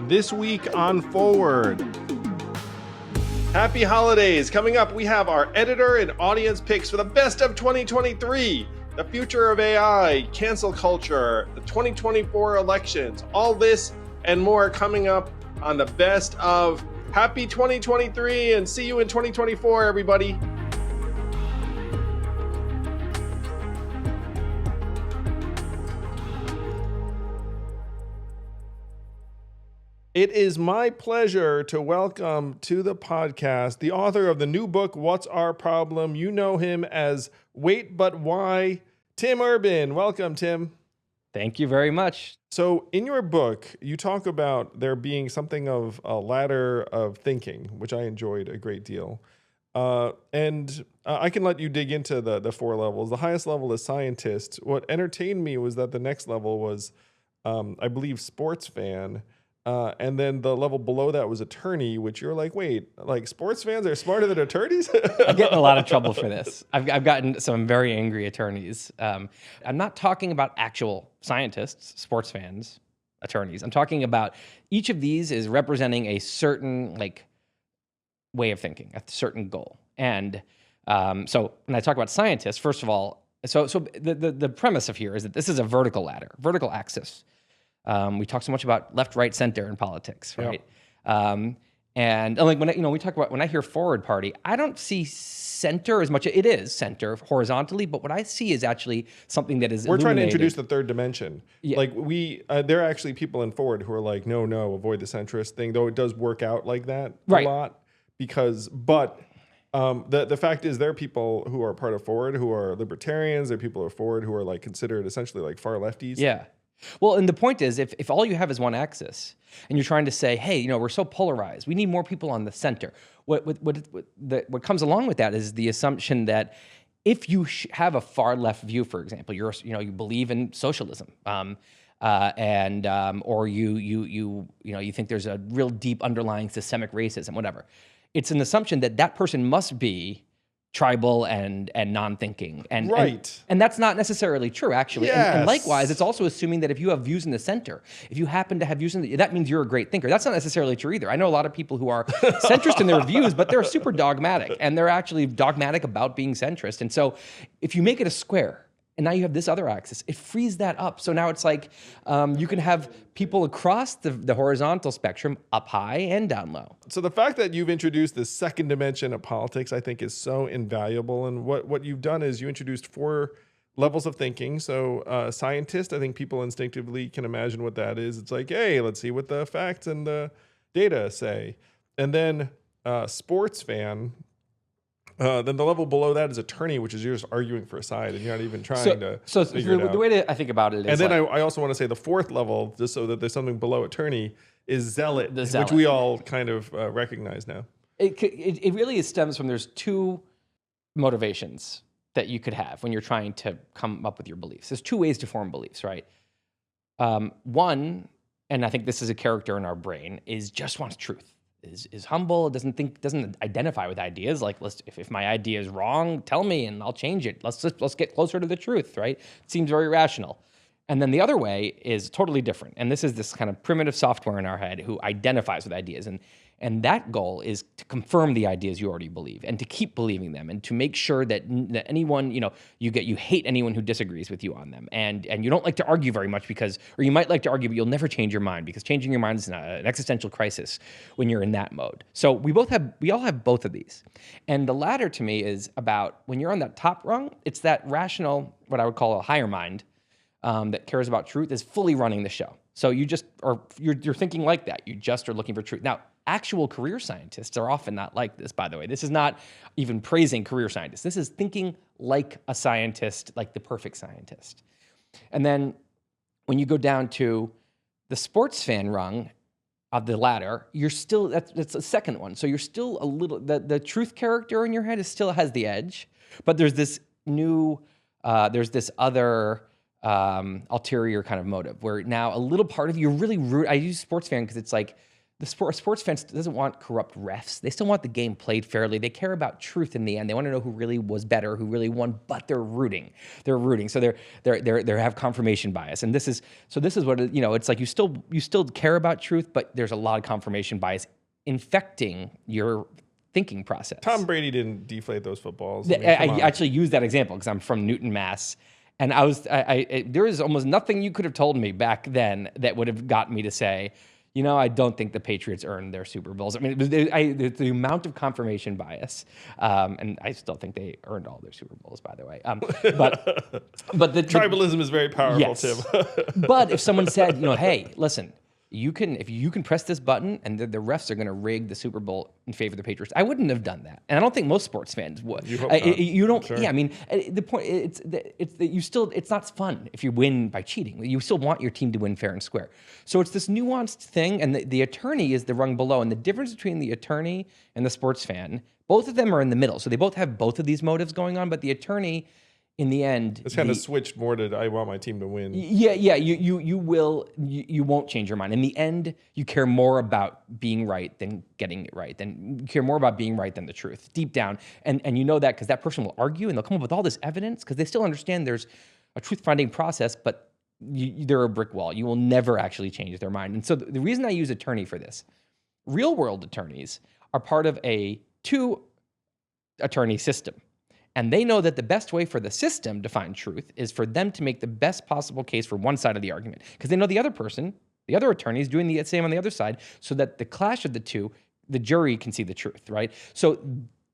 This week on Forward. Happy holidays. Coming up, we have our editor and audience picks for the best of 2023, the future of AI, cancel culture, the 2024 elections, all this and more coming up on the best of. Happy 2023 and see you in 2024, everybody. It is my pleasure to welcome to the podcast the author of the new book, What's Our Problem? You know him as Wait But Why, Tim Urban. Welcome, Tim. Thank you very much. So in your book, you talk about there being something of a ladder of thinking, which I enjoyed a great deal. And I can let you dig into the four levels. The highest level is scientist. What entertained me was that the next level was, I believe, sports fan. And then the level below that was attorney, which you're like, wait, like sports fans are smarter than attorneys? I get in a lot of trouble for this. I've gotten some very angry attorneys. I'm not talking about actual scientists, sports fans, attorneys. I'm talking about each of these is representing a certain way of thinking, a certain goal. And so when I talk about scientists, first of all, so the premise of here is that this is a vertical ladder, vertical axis. We talk so much about left, right, center in politics, right? Yep. And like when I hear forward party, I don't see center as much. It is center horizontally, but what I see is actually something that is. We're trying to introduce the third dimension. Yeah. Like there are actually people in forward who are like, no, avoid the centrist thing. Though it does work out like that a lot the fact is there are people who are part of forward who are libertarians. There are people who are forward who are like considered essentially like far lefties. Yeah. Well, and the point is, if all you have is one axis, and you're trying to say, hey, we're so polarized, we need more people on the center. What comes along with that is the assumption that if you have a far left view, for example, you believe in socialism, or you think there's a real deep underlying systemic racism, whatever. It's an assumption that person must be tribal and non-thinking. And that's not necessarily true, actually. Yes. And likewise, it's also assuming that if you have views in the center, if you happen to have views that means you're a great thinker. That's not necessarily true either. I know a lot of people who are centrist in their views, but they're super dogmatic, and they're actually dogmatic about being centrist. And so if you make it a square, and now you have this other axis, it frees that up. So now it's like you can have people across the horizontal spectrum, up high and down low. So the fact that you've introduced this second dimension of politics, I think, is so invaluable. And what you've done is you introduced four levels of thinking. So scientist, I think people instinctively can imagine what that is. It's like, hey, let's see what the facts and the data say. And then sports fan. Then the level below that is attorney, which is you're just arguing for a side and you're not even trying to figure it out. The way that I think about it is... And then I also want to say the fourth level, just so that there's something below attorney, is zealot, which we all kind of recognize now. It really stems from there's two motivations that you could have when you're trying to come up with your beliefs. There's two ways to form beliefs, right? One, and I think this is a character in our brain, is just wants truth. Is humble, doesn't identify with ideas. Like, if my idea is wrong, tell me and I'll change it. Let's get closer to the truth, right? It seems very rational. And then the other way is totally different. And this is this kind of primitive software in our head who identifies with ideas. And that goal is to confirm the ideas you already believe and to keep believing them and to make sure that anyone, you hate anyone who disagrees with you on them. And you don't like to argue very much or you might like to argue, but you'll never change your mind because changing your mind is an existential crisis when you're in that mode. So we all have both of these. And the latter to me is about when you're on that top rung, it's that rational, what I would call a higher mind that cares about truth is fully running the show. So you're thinking like that. You just are looking for truth. Now, actual career scientists are often not like this, by the way. This is not even praising career scientists. This is thinking like a scientist, like the perfect scientist. And then when you go down to the sports fan rung of the ladder, you're still, that's the second one. So you're still a little, the truth character in your head still has the edge, but there's this new, there's this other ulterior kind of motive where now a little part of you really root. I use sports fan because it's like sports fans doesn't want corrupt refs. They still want the game played fairly. They care about truth in the end. They want to know who really was better, who really won, but they're rooting. They're rooting. So they have confirmation bias. And this is what, it's like you still care about truth, but there's a lot of confirmation bias infecting your thinking process. Tom Brady didn't deflate those footballs. I actually use that example because I'm from Newton, Mass. And there was almost nothing you could have told me back then that would have got me to say, I don't think the Patriots earned their Super Bowls. I mean, the amount of confirmation bias, and I still think they earned all their Super Bowls, by the way. But the tribalism is very powerful, yes. Tim. But if someone said, hey, listen, if you can press this button and the refs are going to rig the Super Bowl in favor of the Patriots, I wouldn't have done that, and I don't think most sports fans would. You hope not. You don't. Sure. Yeah, I mean, the point it's that you still, it's not fun if you win by cheating. You still want your team to win fair and square. So it's this nuanced thing, and the attorney is the rung below, and the difference between the attorney and the sports fan, both of them are in the middle. So they both have both of these motives going on, but the attorney, in the end, it's kind of switched more to I want my team to win. Yeah. You won't change your mind. In the end, you care more about being right than getting it right. Then you care more about being right than the truth, deep down. And you know that because that person will argue and they'll come up with all this evidence because they still understand there's a truth-finding process, but they're a brick wall. You will never actually change their mind. And so the reason I use attorney for this, real-world attorneys are part of a two-attorney system. And they know that the best way for the system to find truth is for them to make the best possible case for one side of the argument. Because they know the other person, the other attorney, is doing the same on the other side, so that the clash of the two, the jury can see the truth, right? So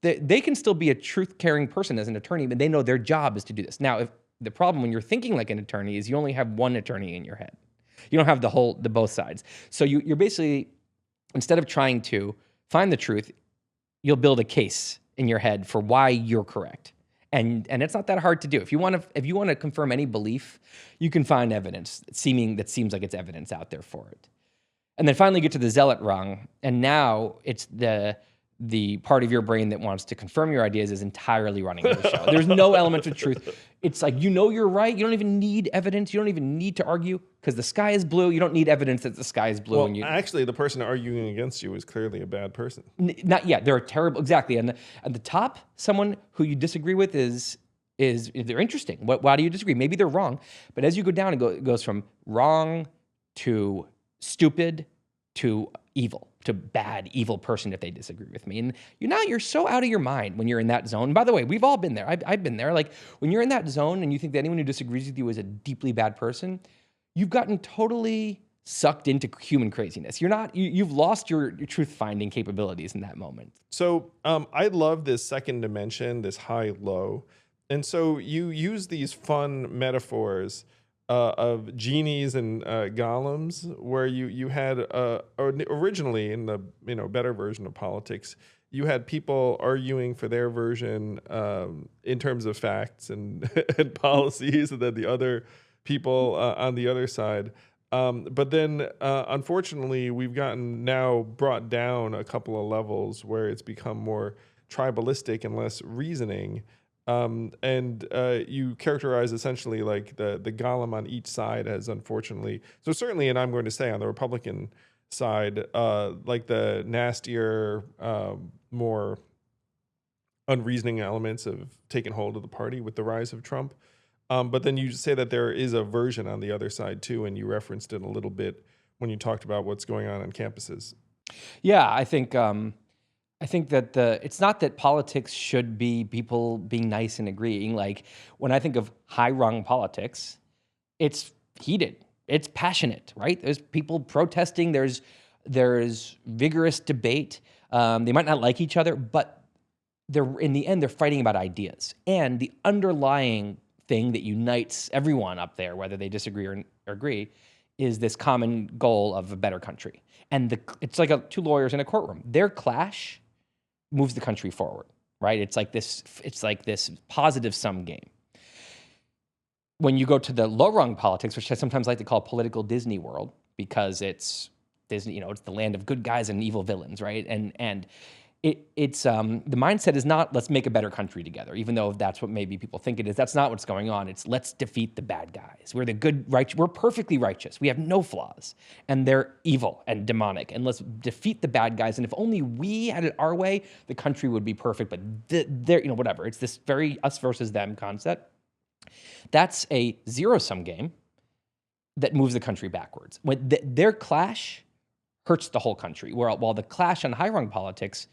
they can still be a truth-caring person as an attorney, but they know their job is to do this. Now, if the problem when you're thinking like an attorney is you only have one attorney in your head. You don't have the both sides. So you're basically, instead of trying to find the truth, you'll build a case in your head for why you're correct. And it's not that hard to do. If you want to confirm any belief, you can find evidence that seems like it's evidence out there for it. And then finally get to the zealot rung, and now it's the part of your brain that wants to confirm your ideas is entirely running the show. There's no element of truth. It's like, you're right. You don't even need evidence. You don't even need to argue because the sky is blue. You don't need evidence that the sky is blue. Well, actually, the person arguing against you is clearly a bad person. Not yet. They're terrible. Exactly. And at the top, someone who you disagree with is they're interesting. Why do you disagree? Maybe they're wrong. But as you go down, it goes from wrong to stupid to evil, to bad, evil person if they disagree with me. And you're so out of your mind when you're in that zone. By the way, we've all been there. I've been there. Like when you're in that zone and you think that anyone who disagrees with you is a deeply bad person, you've gotten totally sucked into human craziness. You've lost your truth-finding capabilities in that moment. So I love this second dimension, this high-low. And so you use these fun metaphors of genies and golems, where you had originally in the better version of politics, you had people arguing for their version in terms of facts and and policies, and then the other people on the other side. But then, unfortunately, we've gotten now brought down a couple of levels where it's become more tribalistic and less reasoning. And you characterize essentially like the golem on each side as, unfortunately, so certainly, and I'm going to say on the Republican side, like the nastier, more unreasoning elements have taken hold of the party with the rise of Trump. But then you say that there is a version on the other side too, and you referenced it a little bit when you talked about what's going on campuses. Yeah, I think that it's not that politics should be people being nice and agreeing. Like when I think of high rung politics, it's heated, it's passionate, right? There's people protesting. There's vigorous debate. They might not like each other, but in the end they're fighting about ideas. And the underlying thing that unites everyone up there, whether they disagree or agree, is this common goal of a better country. And it's like two lawyers in a courtroom. Their clash moves the country forward, right? It's like this positive sum game. When you go to the low rung politics, which I sometimes like to call political Disney World, because it's Disney, it's the land of good guys and evil villains, right? And it's the mindset is not let's make a better country together, even though that's what maybe people think it is. That's not what's going on. It's let's defeat the bad guys. We're the good, righteous. We're perfectly righteous. We have no flaws, and they're evil and demonic. And let's defeat the bad guys. And if only we had it our way, the country would be perfect. But they're whatever. It's this very us versus them concept. That's a zero-sum game that moves the country backwards. When their clash hurts the whole country, while the clash on high-rung politics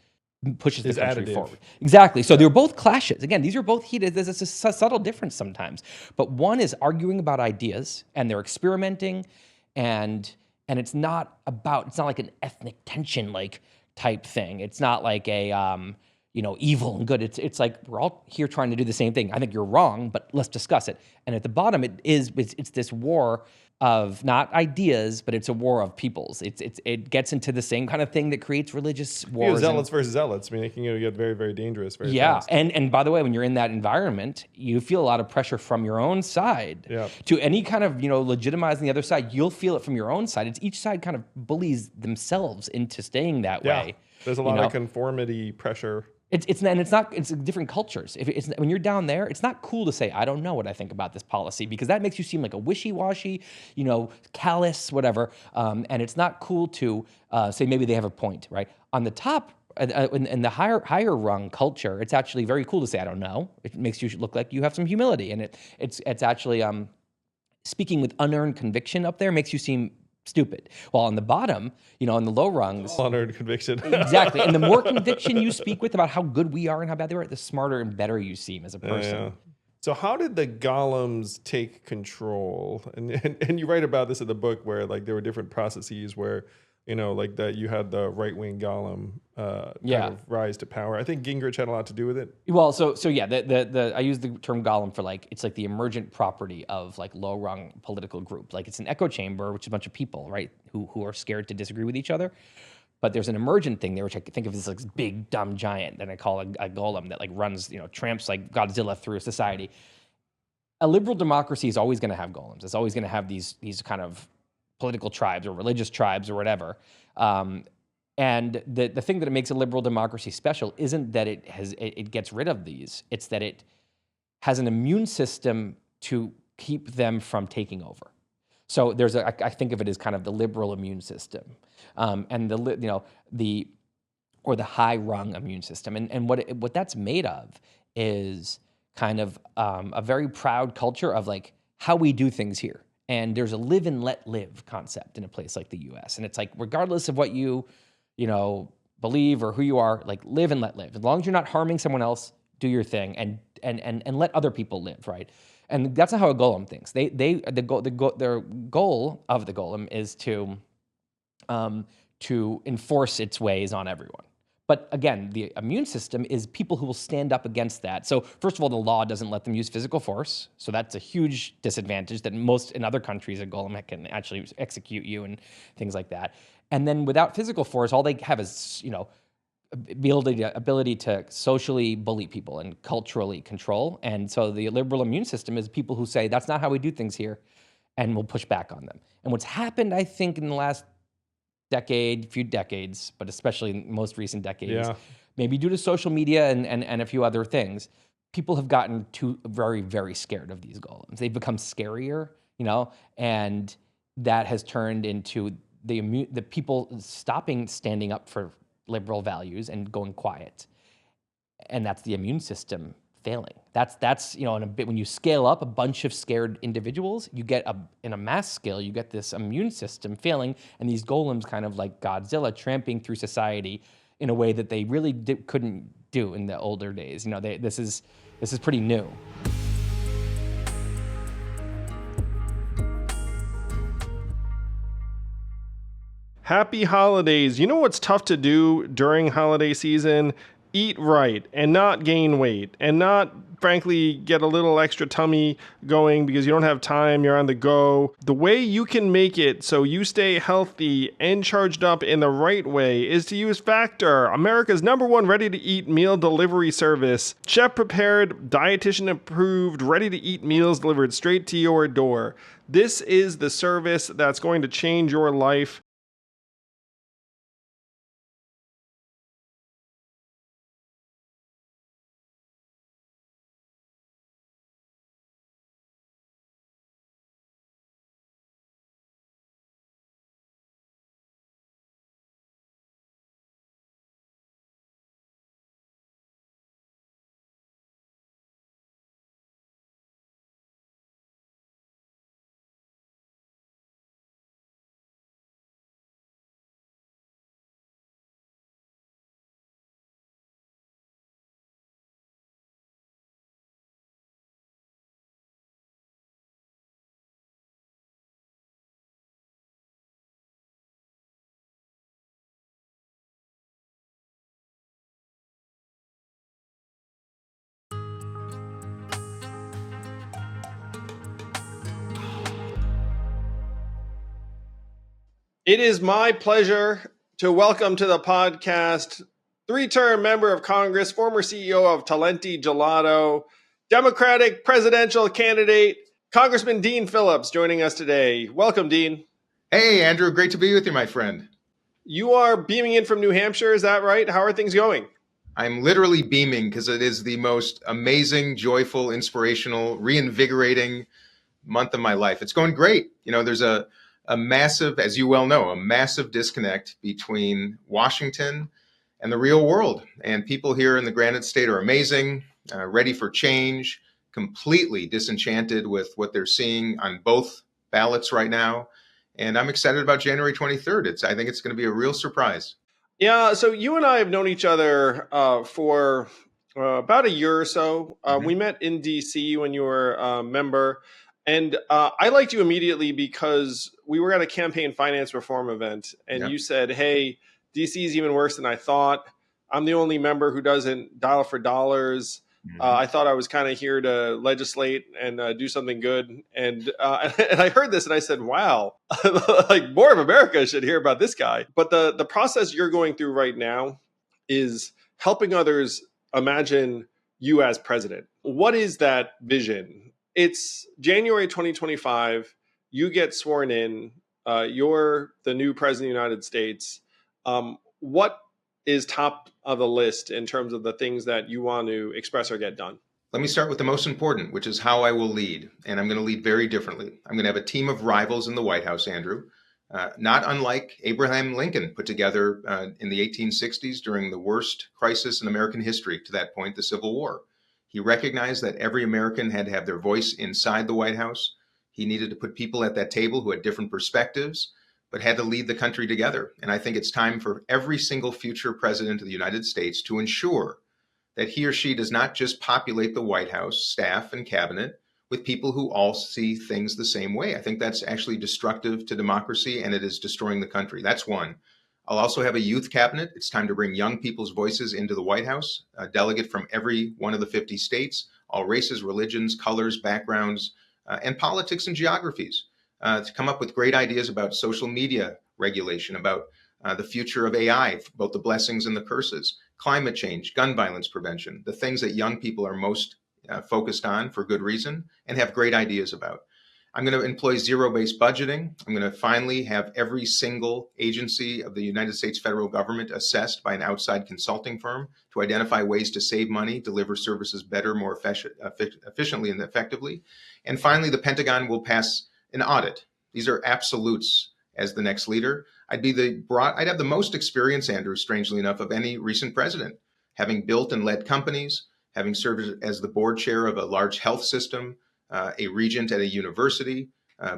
pushes the country forward. Exactly. So they're both clashes. Again, these are both heated. There's a subtle difference sometimes. But one is arguing about ideas, and they're experimenting, and it's not like an ethnic tension like type thing. It's not like a evil and good. It's like we're all here trying to do the same thing. I think you're wrong, but let's discuss it. And at the bottom, it's this war of not ideas, but it's a war of peoples. It gets into the same kind of thing that creates religious wars. Zealots versus zealots, making it get very, very dangerous. Very fast. And by the way, when you're in that environment, you feel a lot of pressure from your own side to any kind of legitimizing the other side. You'll feel it from your own side. It's each side kind of bullies themselves into staying that way. There's a lot of conformity pressure. It's different cultures. When you're down there, it's not cool to say, I don't know what I think about this policy, because that makes you seem like a wishy-washy, callous, whatever. And it's not cool to say maybe they have a point, right? On the top, in the higher rung culture, it's actually very cool to say, I don't know. It makes you look like you have some humility. And it's actually speaking with unearned conviction up there makes you seem stupid. While on the bottom, on the low rungs, unearned conviction. Exactly. And the more conviction you speak with about how good we are and how bad they are, the smarter and better you seem as a person. Yeah. So how did the Golems take control? And you write about this in the book where there were different processes where that you had the right-wing Golem kind of rise to power. I think Gingrich had a lot to do with it. Well, so yeah, I use the term Golem for it's like the emergent property of low-rung political group. It's an echo chamber, which is a bunch of people, right, who are scared to disagree with each other. But there's an emergent thing there, which I think of as this big dumb giant that I call a golem that runs, tramps like Godzilla through society. A liberal democracy is always going to have golems. It's always going to have these kind of political tribes or religious tribes or whatever. And the thing that makes a liberal democracy special isn't that it gets rid of these. It's that it has an immune system to keep them from taking over. So I think of it as kind of the liberal immune system, and the high rung immune system. And what that's made of is kind of a very proud culture of how we do things here. And there's a live and let live concept in a place like the U.S. And it's regardless of what you believe or who you are, live and let live. As long as you're not harming someone else, do your thing and let other people live, right? And that's not how a golem thinks. Their goal of the golem is to enforce its ways on everyone. But again, the immune system is people who will stand up against that. So first of all, the law doesn't let them use physical force. So that's a huge disadvantage that in other countries, a golem can actually execute you and things like that. And then without physical force, all they have is, ability to socially bully people and culturally control. And so the liberal immune system is people who say, that's not how we do things here, and will push back on them. And what's happened, I think, in the last few decades, but especially in most recent decades, maybe due to social media and a few other things, people have gotten too very, very scared of these golems. They've become scarier, and that has turned into the people standing up for liberal values and going quiet. And that's the immune system failing. That's in a bit, when you scale up a bunch of scared individuals, you get in a mass scale, you get this immune system failing, and these golems kind of like Godzilla tramping through society in a way that they really couldn't do in the older days. This is pretty new. Happy holidays. You know what's tough to do during holiday season? Eat right and not gain weight and not, frankly, get a little extra tummy going because you don't have time, you're on the go. The way you can make it so you stay healthy and charged up in the right way is to use Factor, America's #1 ready-to-eat meal delivery service. Chef-prepared, dietitian-approved, ready-to-eat meals delivered straight to your door. This is the service that's going to change your life. It is my pleasure to welcome to the podcast three-term member of Congress, former CEO of Talenti Gelato, Democratic presidential candidate, Congressman Dean Phillips, joining us today. Welcome, Dean. Hey, Andrew. Great to be with you, my friend. You are beaming in from New Hampshire, is that right? How are things going? I'm literally beaming because it is the most amazing, joyful, inspirational, reinvigorating month of my life. It's going great. You know, there's a massive, as you well know, a massive disconnect between Washington and the real world. And people here in the Granite State are amazing, ready for change, completely disenchanted with what they're seeing on both ballots right now. And I'm excited about January 23rd. I think it's going to be a real surprise. Yeah, so you and I have known each other for about a year or so. We met in DC when you were a member. And I liked you immediately because we were at a campaign finance reform event. And you said, hey, DC is even worse than I thought. I'm the only member who doesn't dial for dollars. I thought I was kind of here to legislate and do something good. And I heard this and I said, wow, like more of America should hear about this guy. But the process you're going through right now is helping others imagine you as president. What is that vision? It's January 2025. You get sworn in. You're the new president of the United States. What is top of the list in terms of the things that you want to express or get done? Let me start with the most important, which is how I will lead. And I'm going to lead very differently. I'm going to have a team of rivals in the White House, Andrew, not unlike Abraham Lincoln put together in the 1860s during the worst crisis in American history to that point, the Civil War. He recognized that every American had to have their voice inside the White House. He needed to put people at that table who had different perspectives, but had to lead the country together. And I think it's time for every single future president of the United States to ensure that he or she does not just populate the White House staff and cabinet with people who all see things the same way. I think that's actually destructive to democracy, and it is destroying the country. That's one. I'll also have a youth cabinet. It's time to bring young people's voices into the White House, a delegate from every one of the 50 states, all races, religions, colors, backgrounds, and politics and geographies, to come up with great ideas about social media regulation, about the future of AI, both the blessings and the curses, climate change, gun violence prevention, the things that young people are most focused on for good reason and have great ideas about. I'm going to employ zero-based budgeting. I'm going to finally have every single agency of the United States federal government assessed by an outside consulting firm to identify ways to save money, deliver services better, more efficiently and effectively. And finally, the Pentagon will pass an audit. These are absolutes as the next leader. I'd have the most experience, Andrew, strangely enough, of any recent president, having built and led companies, having served as the board chair of a large health system, a regent at a university,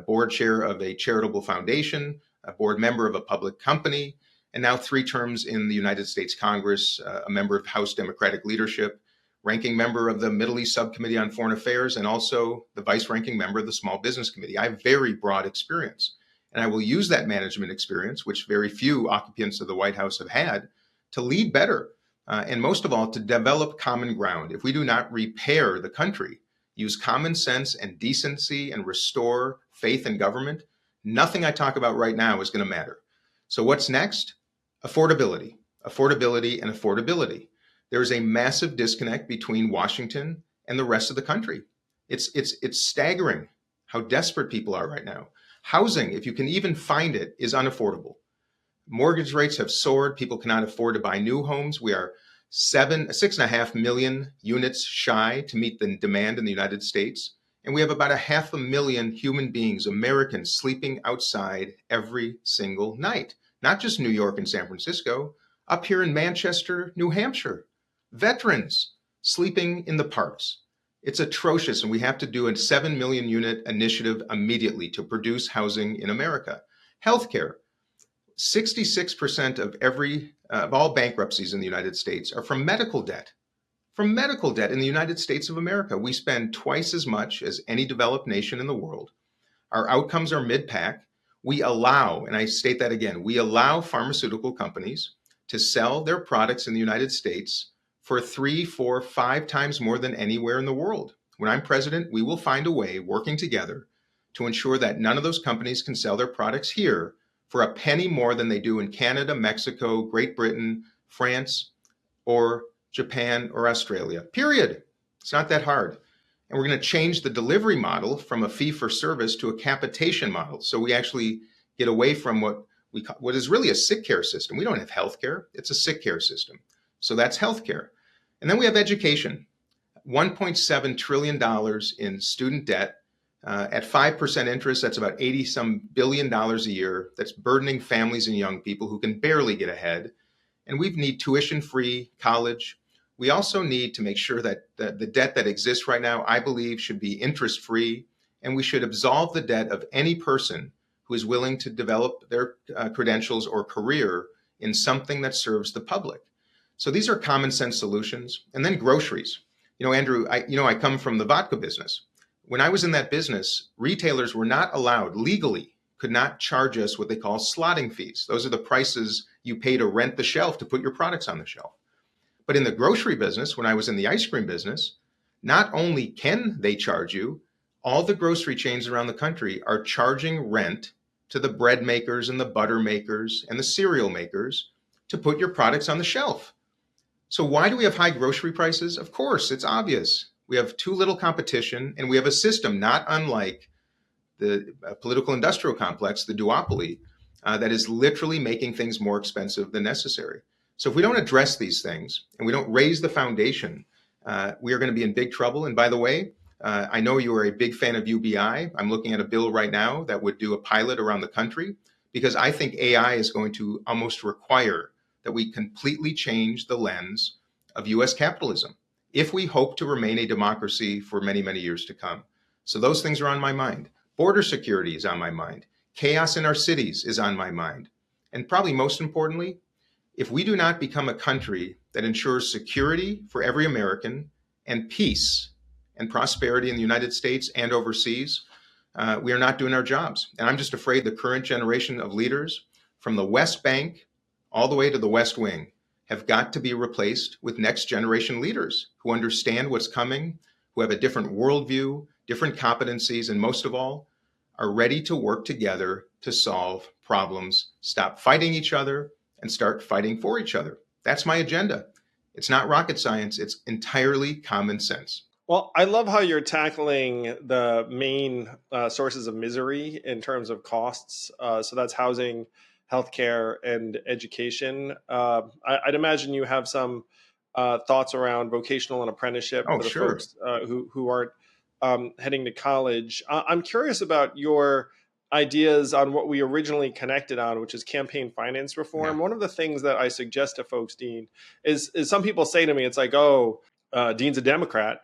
board chair of a charitable foundation, a board member of a public company, and now 3 terms in the United States Congress, a member of House Democratic leadership, ranking member of the Middle East Subcommittee on Foreign Affairs, and also the vice-ranking member of the Small Business Committee. I have very broad experience, and I will use that management experience, which very few occupants of the White House have had, to lead better, and most of all, to develop common ground. If we do not repair the country, use common sense and decency and restore faith in government, nothing I talk about right now is going to matter. So what's next? Affordability, affordability, and affordability. There is a massive disconnect between Washington and the rest of the country. It's staggering how desperate people are right now. Housing, if you can even find it, is unaffordable. Mortgage rates have soared. People cannot afford to buy new homes. We are 6.5 million units shy to meet the demand in the United States. And we have about 500,000 human beings, Americans, sleeping outside every single night. Not just New York and San Francisco, up here in Manchester, New Hampshire. Veterans sleeping in the parks. It's atrocious, and we have to do a 7 million unit initiative immediately to produce housing in America. Healthcare. 66% of all bankruptcies in the United States are from medical debt. From medical debt in the United States of America, we spend twice as much as any developed nation in the world. Our outcomes are mid-pack. We allow, and I state that again, we allow pharmaceutical companies to sell their products in the United States for 3, 4, 5 times more than anywhere in the world. When I'm president, we will find a way, working together, to ensure that none of those companies can sell their products here for a penny more than they do in Canada, Mexico, Great Britain, France, or Japan or Australia, period. It's not that hard. And we're going to change the delivery model from a fee for service to a capitation model. So we actually get away from what is really a sick care system. We don't have health care. It's a sick care system. So that's health care. And then we have education. $1.7 trillion in student debt at 5% interest. That's about 80 some billion dollars a year. That's burdening families and young people who can barely get ahead. And we need tuition-free college. We also need to make sure that the debt that exists right now, I believe, should be interest-free, and we should absolve the debt of any person who is willing to develop their credentials or career in something that serves the public. So these are common sense solutions. And then groceries. Andrew, I come from the vodka business. When I was in that business, retailers were not allowed, legally, could not charge us what they call slotting fees. Those are the prices you pay to rent the shelf to put your products on the shelf. But in the grocery business, when I was in the ice cream business, not only can they charge you, all the grocery chains around the country are charging rent to the bread makers and the butter makers and the cereal makers to put your products on the shelf. So why do we have high grocery prices? Of course, it's obvious. We have too little competition, and we have a system not unlike the political industrial complex, the duopoly, that is literally making things more expensive than necessary. So if we don't address these things and we don't raise the foundation, we are going to be in big trouble. And by the way, I know you are a big fan of UBI. I'm looking at a bill right now that would do a pilot around the country, because I think AI is going to almost require that we completely change the lens of US capitalism if we hope to remain a democracy for many, many years to come. So those things are on my mind. Border security is on my mind. Chaos in our cities is on my mind. And probably most importantly, if we do not become a country that ensures security for every American and peace and prosperity in the United States and overseas, we are not doing our jobs. And I'm just afraid the current generation of leaders from the West Bank all the way to the West Wing have got to be replaced with next generation leaders who understand what's coming, who have a different worldview, different competencies, and most of all, are ready to work together to solve problems, stop fighting each other, and start fighting for each other. That's my agenda. It's not rocket science. It's entirely common sense. Well, I love how you're tackling the main sources of misery in terms of costs. So that's housing, healthcare, and education. I'd imagine you have some thoughts around vocational and apprenticeship for the Sure. folks who aren't heading to college. I'm curious about your ideas on what we originally connected on, which is campaign finance reform. Yeah. One of the things that I suggest to folks, Dean, is some people say to me, it's like, Dean's a Democrat.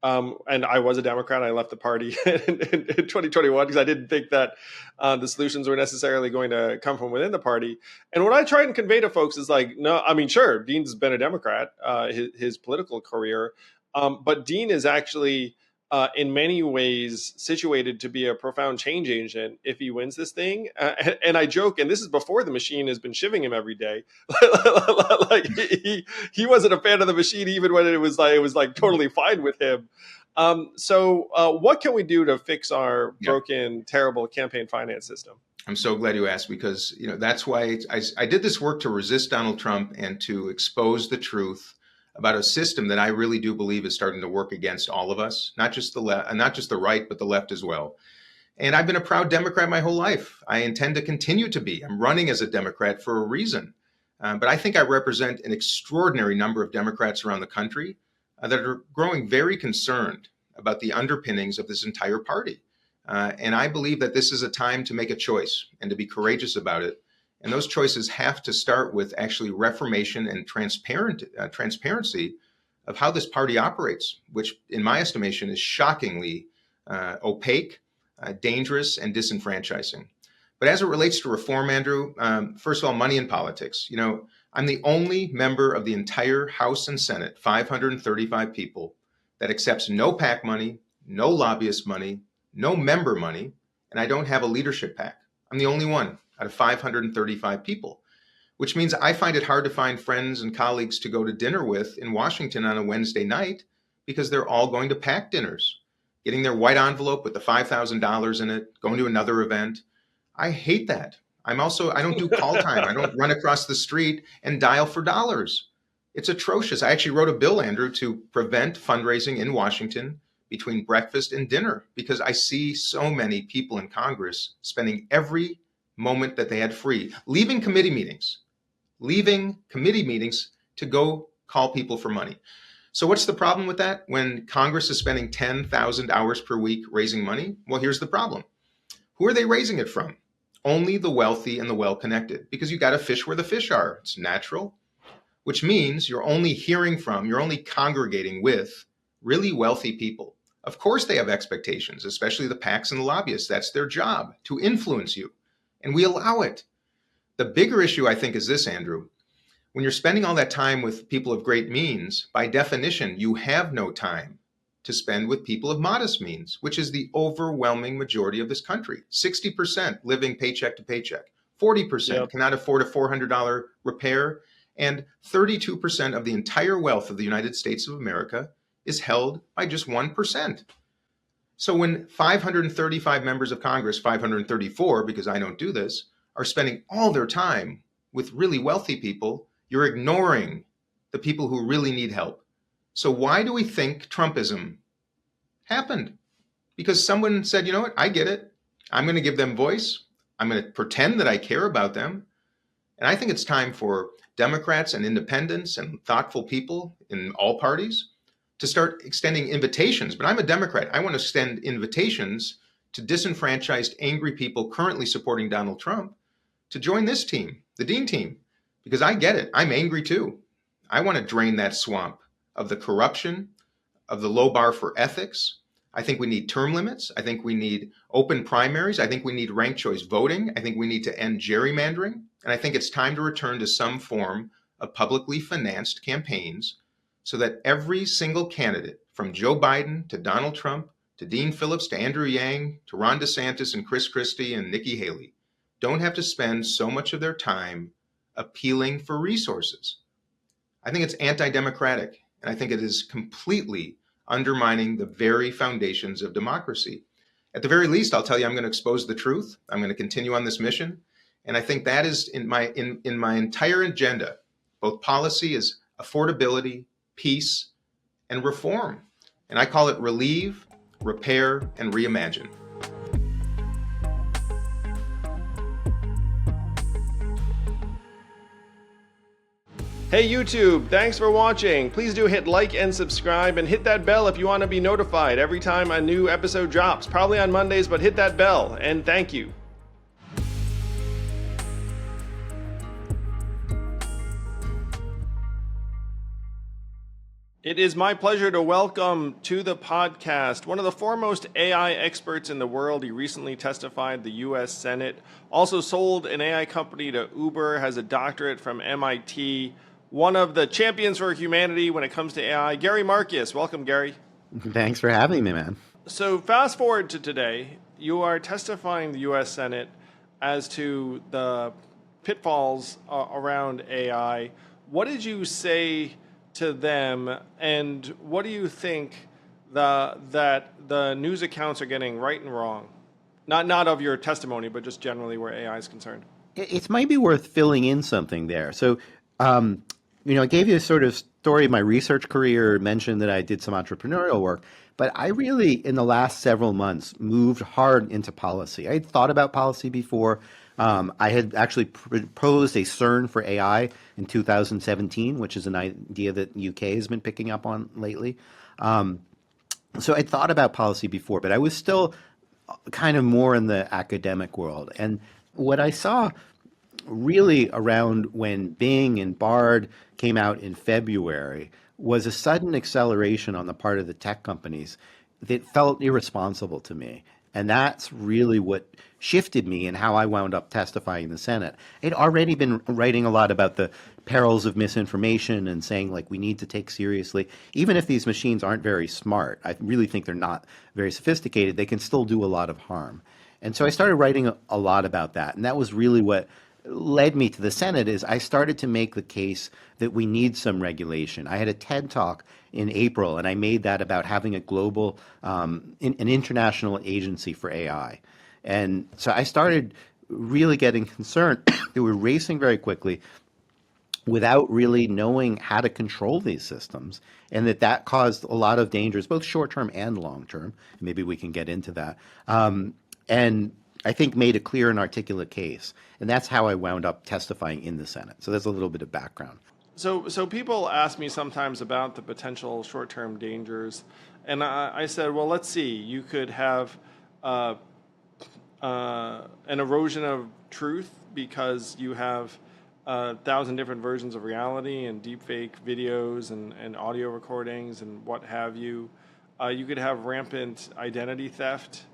And I was a Democrat. I left the party in 2021 because I didn't think that the solutions were necessarily going to come from within the party. And what I try and convey to folks is like, no, I mean, sure, Dean's been a Democrat his political career, but Dean is actually in many ways situated to be a profound change agent if he wins this thing. And I joke, and this is before the machine has been shivving him every day. Like he wasn't a fan of the machine even when it was like totally fine with him. So what can we do to fix our broken, terrible campaign finance system? I'm so glad you asked, because that's why I did this work to resist Donald Trump and to expose the truth about a system that I really do believe is starting to work against all of us, not just the left, not just the right, but the left as well. And I've been a proud Democrat my whole life. I intend to continue to be. I'm running as a Democrat for a reason. But I think I represent an extraordinary number of Democrats around the country that are growing very concerned about the underpinnings of this entire party. And I believe that this is a time to make a choice and to be courageous about it. And those choices have to start with actually reformation and transparency of how this party operates, which in my estimation is shockingly opaque, dangerous, and disenfranchising. But as it relates to reform, Andrew, first of all, money in politics. I'm the only member of the entire House and Senate, 535 people, that accepts no PAC money, no lobbyist money, no member money, and I don't have a leadership PAC. I'm the only one out of 535 people, which means I find it hard to find friends and colleagues to go to dinner with in Washington on a Wednesday night, because they're all going to PAC dinners, getting their white envelope with the $5,000 in it, going to another event. I hate that. I don't do call time. I don't run across the street and dial for dollars. It's atrocious. I actually wrote a bill, Andrew, to prevent fundraising in Washington between breakfast and dinner because I see so many people in Congress spending every moment that they had free, leaving committee meetings to go call people for money. So what's the problem with that? When Congress is spending 10,000 hours per week raising money, well, here's the problem. Who are they raising it from? Only the wealthy and the well-connected, because you got to fish where the fish are. It's natural, which means you're only congregating with really wealthy people. Of course, they have expectations, especially the PACs and the lobbyists. That's their job, to influence you. And we allow it. The bigger issue, I think, is this, Andrew. When you're spending all that time with people of great means, by definition, you have no time to spend with people of modest means, which is the overwhelming majority of this country. 60% living paycheck to paycheck. 40% cannot afford a $400 repair. And 32% of the entire wealth of the United States of America is held by just 1%. So when 535 members of Congress, 534, because I don't do this, are spending all their time with really wealthy people, you're ignoring the people who really need help. So why do we think Trumpism happened? Because someone said, you know what, I get it. I'm going to give them voice. I'm going to pretend that I care about them. And I think it's time for Democrats and independents and thoughtful people in all parties to start extending invitations. But I'm a Democrat. I want to extend invitations to disenfranchised, angry people currently supporting Donald Trump to join this team, the Dean team, because I get it. I'm angry too. I want to drain that swamp of the corruption, of the low bar for ethics. I think we need term limits. I think we need open primaries. I think we need ranked choice voting. I think we need to end gerrymandering. And I think it's time to return to some form of publicly financed campaigns so that every single candidate, from Joe Biden to Donald Trump to Dean Phillips to Andrew Yang to Ron DeSantis and Chris Christie and Nikki Haley, don't have to spend so much of their time appealing for resources. I think it's anti-democratic, and I think it is completely undermining the very foundations of democracy. At the very least, I'll tell you, I'm going to expose the truth. I'm going to continue on this mission. And I think that is in my entire agenda. Both policy is affordability, peace, and reform. And I call it relieve, repair, and reimagine. Hey YouTube, thanks for watching. Please do hit like and subscribe and hit that bell if you want to be notified every time a new episode drops. Probably on Mondays, but hit that bell, and thank you. It is my pleasure to welcome to the podcast one of the foremost AI experts in the world. He recently testified the U.S. Senate, also sold an AI company to Uber, has a doctorate from MIT, one of the champions for humanity when it comes to AI, Gary Marcus. Welcome, Gary. Thanks for having me, man. So fast forward to today, you are testifying the U.S. Senate as to the pitfalls around AI. What did you say to them, and what do you think that the news accounts are getting right and wrong? Not of your testimony, but just generally where AI is concerned. It might be worth filling in something there. So, I gave you a sort of story of my research career, mentioned that I did some entrepreneurial work, but I really, in the last several months, moved hard into policy. I had thought about policy before. I had actually proposed a CERN for AI in 2017, which is an idea that the UK has been picking up on lately. So I thought about policy before, but I was still kind of more in the academic world. And what I saw really around when Bing and Bard came out in February was a sudden acceleration on the part of the tech companies that felt irresponsible to me. And that's really what shifted me and how I wound up testifying in the Senate. I'd already been writing a lot about the perils of misinformation and saying, like, we need to take seriously, even if these machines aren't very smart, I really think they're not very sophisticated, they can still do a lot of harm. And so I started writing a lot about that. And that was really what led me to the Senate. Is I started to make the case that we need some regulation. I had a TED Talk in April, and I made that about having a global, an international agency for AI. And so I started really getting concerned. They were racing very quickly without really knowing how to control these systems, and that caused a lot of dangers, both short term and long term. Maybe we can get into that. And I think made a clear and articulate case. And that's how I wound up testifying in the Senate. So that's a little bit of background. So people ask me sometimes about the potential short-term dangers, and I said, well, let's see. You could have an erosion of truth because you have 1,000 different versions of reality and deepfake videos and audio recordings and what have you. You could have rampant identity theft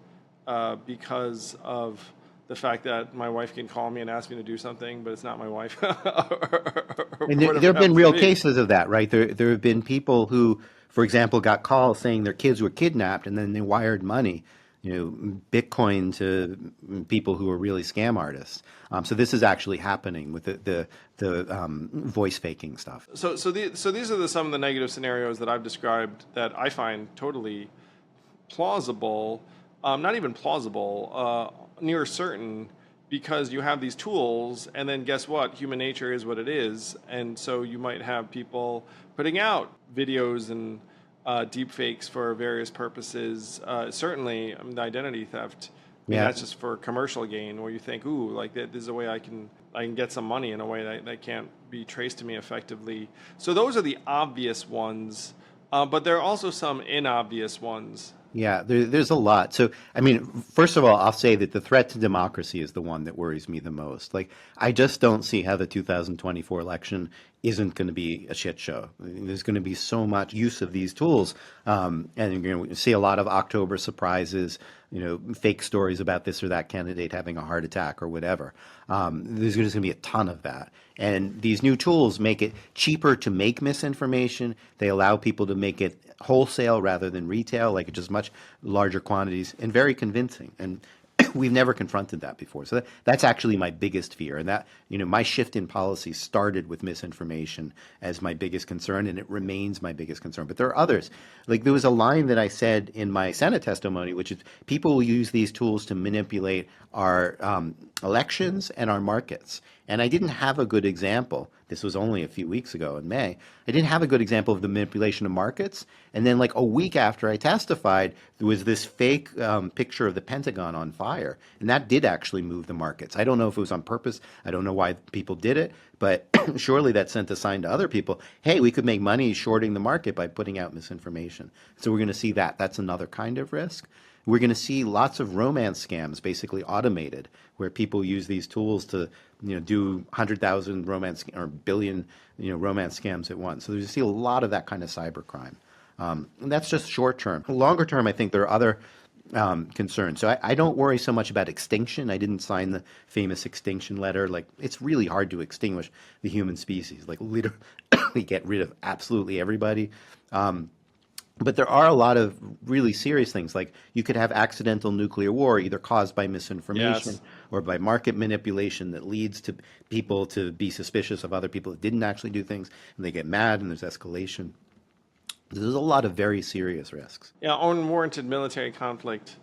because of the fact that my wife can call me and ask me to do something, but it's not my wife. And there have been real cases of that, right? There have been people who, for example, got calls saying their kids were kidnapped, and then they wired money, Bitcoin to people who are really scam artists. So this is actually happening with the voice faking stuff. So these are some of the negative scenarios that I've described that I find totally plausible, not even plausible, near certain, because you have these tools, and then guess what? Human nature is what it is, and so you might have people putting out videos and deep fakes for various purposes. Certainly, the identity theft. That's just for commercial gain, where you think, ooh, like this is a way I can get some money in a way that can't be traced to me effectively. So those are the obvious ones, but there are also some inobvious ones. Yeah, there's a lot. So, I mean, first of all, I'll say that the threat to democracy is the one that worries me the most. Like, I just don't see how the 2024 election isn't going to be a shit show. There's going to be so much use of these tools, and you're going to see a lot of October surprises, fake stories about this or that candidate having a heart attack or whatever. There's just going to be a ton of that. And these new tools make it cheaper to make misinformation. They allow people to make it wholesale rather than retail, like just much larger quantities, and very convincing. And we've never confronted that before. So that's actually my biggest fear. And that, my shift in policy started with misinformation as my biggest concern, and it remains my biggest concern. But there are others. Like, there was a line that I said in my Senate testimony, which is people will use these tools to manipulate our elections and our markets. And I didn't have a good example. This was only a few weeks ago in May. I didn't have a good example of the manipulation of markets. And then, like a week after I testified, there was this fake picture of the Pentagon on fire. And that did actually move the markets. I don't know if it was on purpose. I don't know why people did it. But surely that sent a sign to other people, hey, we could make money shorting the market by putting out misinformation. So we're going to see that. That's another kind of risk. We're going to see lots of romance scams basically automated, where people use these tools to do 100,000 romance or billion romance scams at once. So there's see a lot of that kind of cybercrime. And that's just short term. Longer term, I think there are other concerns. So I don't worry so much about extinction. I didn't sign the famous extinction letter. Like, it's really hard to extinguish the human species, like literally get rid of absolutely everybody. But there are a lot of really serious things, like you could have accidental nuclear war either caused by misinformation or by market manipulation that leads to people to be suspicious of other people that didn't actually do things, and they get mad and there's escalation. There's a lot of very serious risks. Yeah, unwarranted military conflict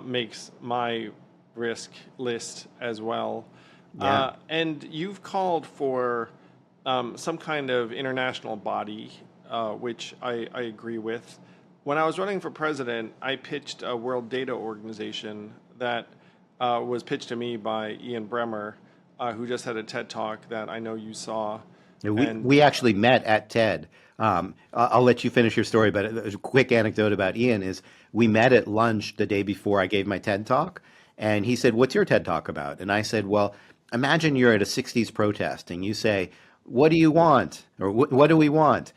makes my risk list as well. Yeah. And you've called for some kind of international body, which I agree with. When I was running for president, I pitched a World Data Organization that was pitched to me by Ian Bremmer, who just had a TED Talk that I know you saw. We actually met at TED. I'll let you finish your story, but a quick anecdote about Ian is we met at lunch the day before I gave my TED Talk, and he said, "What's your TED Talk about?" And I said, "Well, imagine you're at a 60s protest and you say, what do you want? Or what do we want?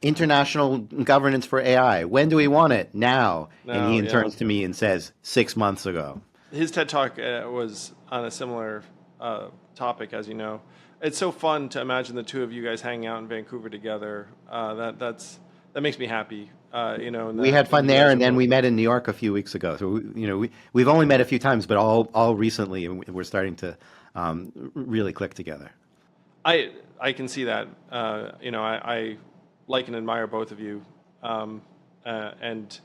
International governance for AI. When do we want it? Now." And Ian turns to me and says, 6 months ago. His TED Talk was on a similar topic, as you know. It's so fun to imagine the two of you guys hanging out in Vancouver together. That makes me happy. We had fun there, and then we met in New York a few weeks ago. So we've only met a few times, but all recently, and we're starting to really click together. I can see that. I like and admire both of you, and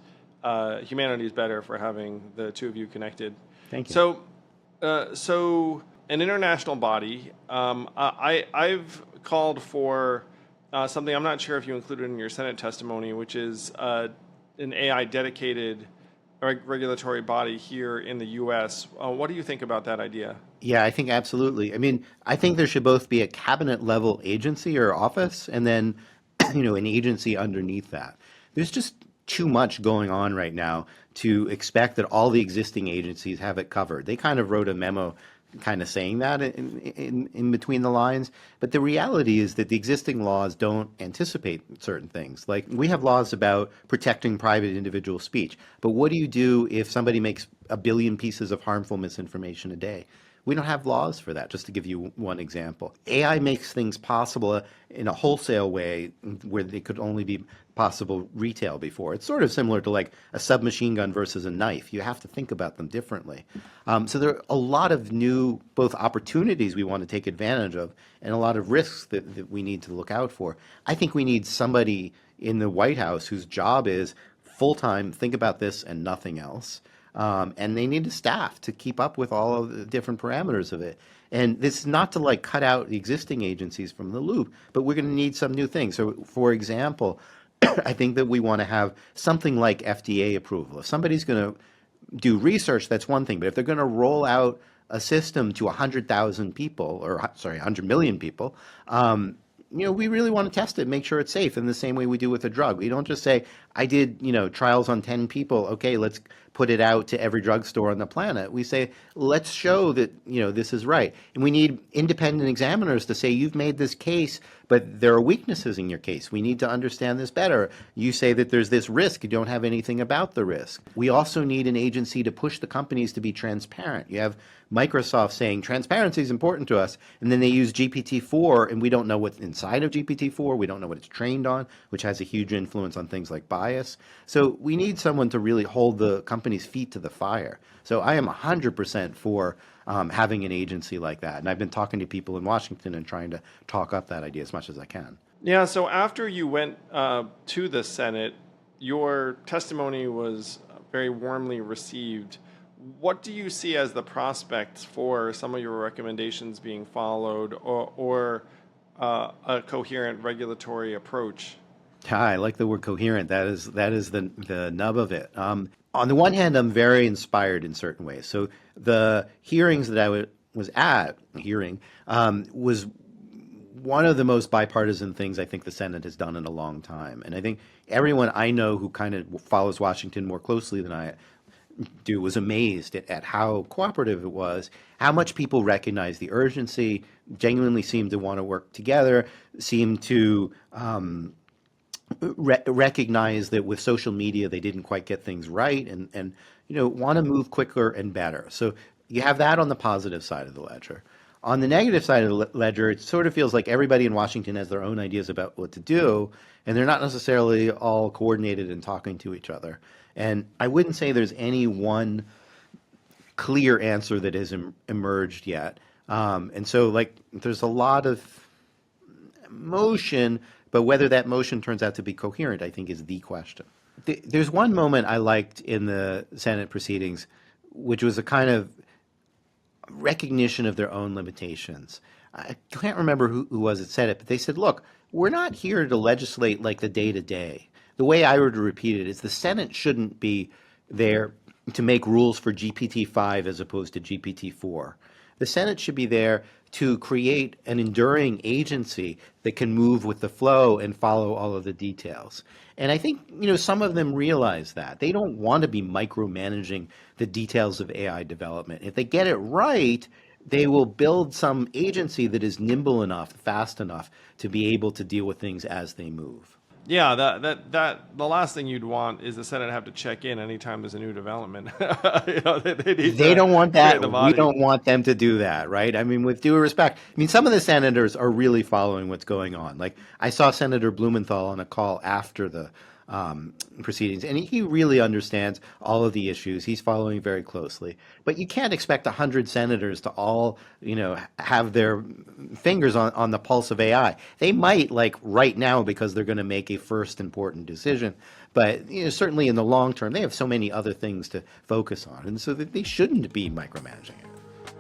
humanity is better for having the two of you connected. Thank you. So, So an international body, I've called for something I'm not sure if you included in your Senate testimony, which is an AI dedicated regulatory body here in the U.S. What do you think about that idea? Yeah, I think absolutely. I mean, I think there should both be a cabinet level agency or office and then, an agency underneath that. There's just too much going on right now to expect that all the existing agencies have it covered. They kind of wrote a memo kind of saying that in between the lines. But the reality is that the existing laws don't anticipate certain things. Like we have laws about protecting private individual speech. But what do you do if somebody makes a billion pieces of harmful misinformation a day? We don't have laws for that, just to give you one example. AI makes things possible in a wholesale way where they could only be possible retail before. It's sort of similar to like a submachine gun versus a knife. You have to think about them differently. So there are a lot of new both opportunities we want to take advantage of and a lot of risks that we need to look out for. I think we need somebody in the White House whose job is full-time, think about this and nothing else. And they need a staff to keep up with all of the different parameters of it. And this is not to like cut out the existing agencies from the loop, but we're going to need some new things. So, for example, I think that we want to have something like FDA approval. If somebody's going to do research, that's one thing. But if they're going to roll out a system to 100,000 people, or sorry, 100 million people, we really want to test it, make sure it's safe in the same way we do with a drug. We don't just say, I did, trials on 10 people. Okay, let's put it out to every drugstore on the planet. We say, let's show that, this is right. And we need independent examiners to say, you've made this case, but there are weaknesses in your case. We need to understand this better. You say that there's this risk. You don't have anything about the risk. We also need an agency to push the companies to be transparent. You have Microsoft saying transparency is important to us, and then they use GPT-4, and we don't know what's inside of GPT-4. We don't know what it's trained on, which has a huge influence on things like bias. So we need someone to really hold the company's feet to the fire. So I am 100% for having an agency like that. And I've been talking to people in Washington and trying to talk up that idea as much as I can. Yeah, so after you went to the Senate, your testimony was very warmly received. What do you see as the prospects for some of your recommendations being followed or a coherent regulatory approach? I like the word coherent. That is the nub of it. On the one hand, I'm very inspired in certain ways. So the hearings that I was at, was one of the most bipartisan things I think the Senate has done in a long time. And I think everyone I know who kind of follows Washington more closely than I do was amazed at how cooperative it was, how much people recognize the urgency, genuinely seemed to want to work together, seemed to recognize that with social media they didn't quite get things right and want to move quicker and better. So you have that on the positive side of the ledger. On the negative side of the ledger, it sort of feels like everybody in Washington has their own ideas about what to do, and they're not necessarily all coordinated and talking to each other. And I wouldn't say there's any one clear answer that has emerged yet. And so, there's a lot of motion, but whether that motion turns out to be coherent, I think, is the question. There's one moment I liked in the Senate proceedings, which was a kind of recognition of their own limitations. I can't remember who was it said it, but they said, look, we're not here to legislate like the day-to-day. The way I would repeat it is the Senate shouldn't be there to make rules for GPT-5 as opposed to GPT-4. The Senate should be there to create an enduring agency that can move with the flow and follow all of the details. And I think, some of them realize that. They don't want to be micromanaging the details of AI development. If they get it right, they will build some agency that is nimble enough, fast enough to be able to deal with things as they move. Yeah, that the last thing you'd want is the Senate have to check in anytime there's a new development. They don't want that. We don't want them to do that, right? I mean, with due respect, some of the senators are really following what's going on. Like I saw Senator Blumenthal on a call after the proceedings, and he really understands all of the issues. He's following very closely. But you can't expect 100 senators to all, have their fingers on the pulse of AI. They might, like right now, because they're going to make a first important decision. But certainly in the long term, they have so many other things to focus on, and so that they shouldn't be micromanaging it.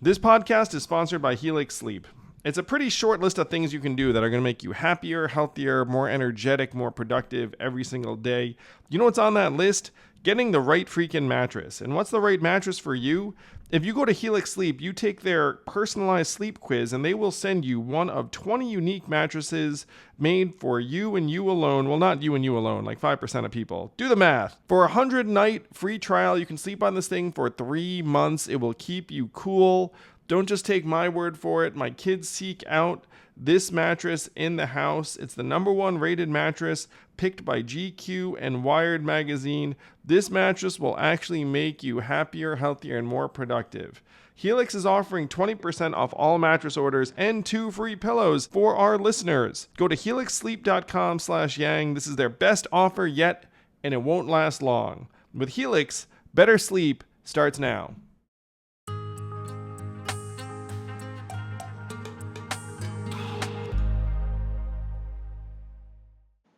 This podcast is sponsored by Helix Sleep. It's a pretty short list of things you can do that are going to make you happier, healthier, more energetic, more productive every single day. You know what's on that list? Getting the right freaking mattress. And what's the right mattress for you? If you go to Helix Sleep, you take their personalized sleep quiz and they will send you one of 20 unique mattresses made for you and you alone. Well, not you and you alone, like 5% of people. Do the math. For a 100-night free trial, you can sleep on this thing for 3 months. It will keep you cool. Don't just take my word for it. My kids seek out this mattress in the house. It's the #1 rated mattress picked by GQ and Wired magazine. This mattress will actually make you happier, healthier, and more productive. Helix is offering 20% off all mattress orders and 2 free pillows for our listeners. Go to helixsleep.com/yang. This is their best offer yet, and it won't last long. With Helix, better sleep starts now.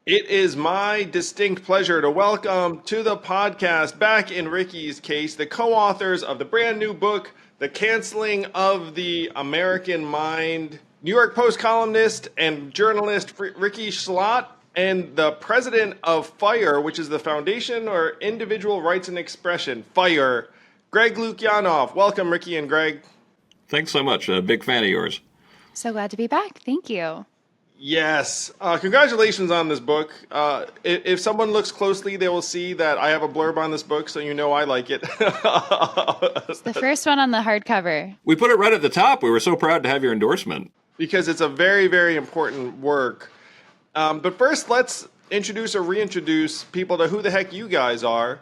It is my distinct pleasure to welcome to the podcast, back in Rikki's case, the co-authors of the brand new book, The Canceling of the American Mind, New York Post columnist and journalist Rikki Schlott, and the president of FIRE, which is the Foundation or Individual Rights and Expression, FIRE, Greg Lukianoff. Welcome, Rikki and Greg. Thanks so much. A big fan of yours. So glad to be back. Thank you. Yes. Congratulations on this book. If someone looks closely, they will see that I have a blurb on this book, so you know I like it. It's the first one on the hardcover. We put it right at the top. We were so proud to have your endorsement. Because it's a very, very important work. But first, let's introduce or reintroduce people to who the heck you guys are.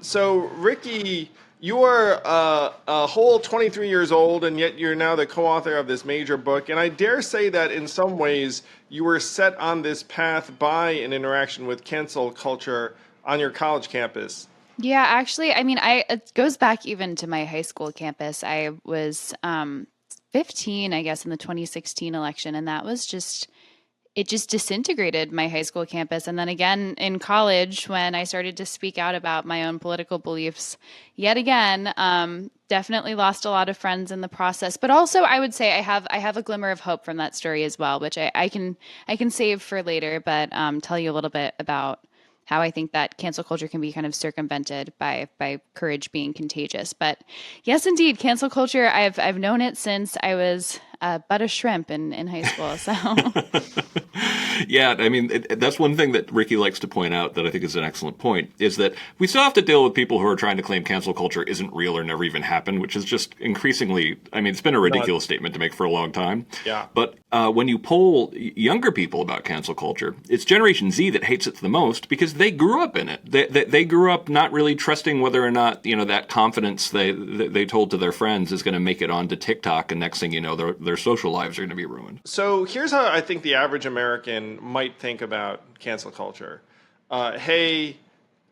So, Rikki, you are a whole 23 years old, and yet you're now the co-author of this major book. And I dare say that in some ways you were set on this path by an interaction with cancel culture on your college campus. Yeah, actually, I mean, it goes back even to my high school campus. I was 15, I guess, in the 2016 election, and that was it just disintegrated my high school campus. And then again in college, when I started to speak out about my own political beliefs, yet again, definitely lost a lot of friends in the process. But also, I would say I have a glimmer of hope from that story as well, which I can save for later, but tell you a little bit about how I think that cancel culture can be kind of circumvented by courage being contagious. But yes, indeed, cancel culture, I've known it since I was but a shrimp in high school. So Yeah, I mean, that's one thing that Rikki likes to point out that I think is an excellent point, is that we still have to deal with people who are trying to claim cancel culture isn't real or never even happened, which is just increasingly, I mean, it's been a ridiculous statement to make for a long time. Yeah. But when you poll younger people about cancel culture, it's Generation Z that hates it the most because they grew up in it. They grew up not really trusting whether or not, that confidence they told to their friends is going to make it onto TikTok, and next thing you know, their social lives are going to be ruined. So here's how I think the average American might think about cancel culture.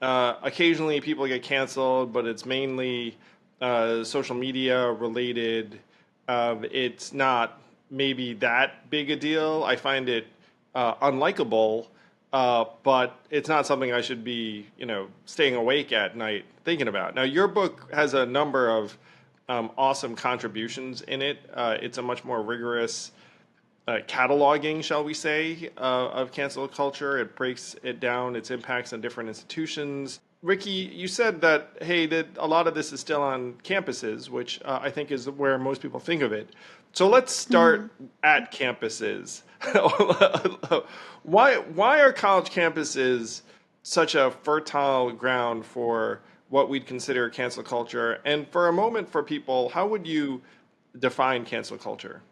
Occasionally people get canceled, but it's mainly social media related. It's not maybe that big a deal. I find it unlikable, but it's not something I should be, staying awake at night thinking about. Now, your book has a number of awesome contributions in it. It's a much more rigorous cataloging, shall we say, of cancel culture. It breaks it down, its impacts on different institutions. Rikki, you said that, that a lot of this is still on campuses, which I think is where most people think of it. So let's start at campuses. Why are college campuses such a fertile ground for what we'd consider cancel culture? And for a moment for people, how would you define cancel culture?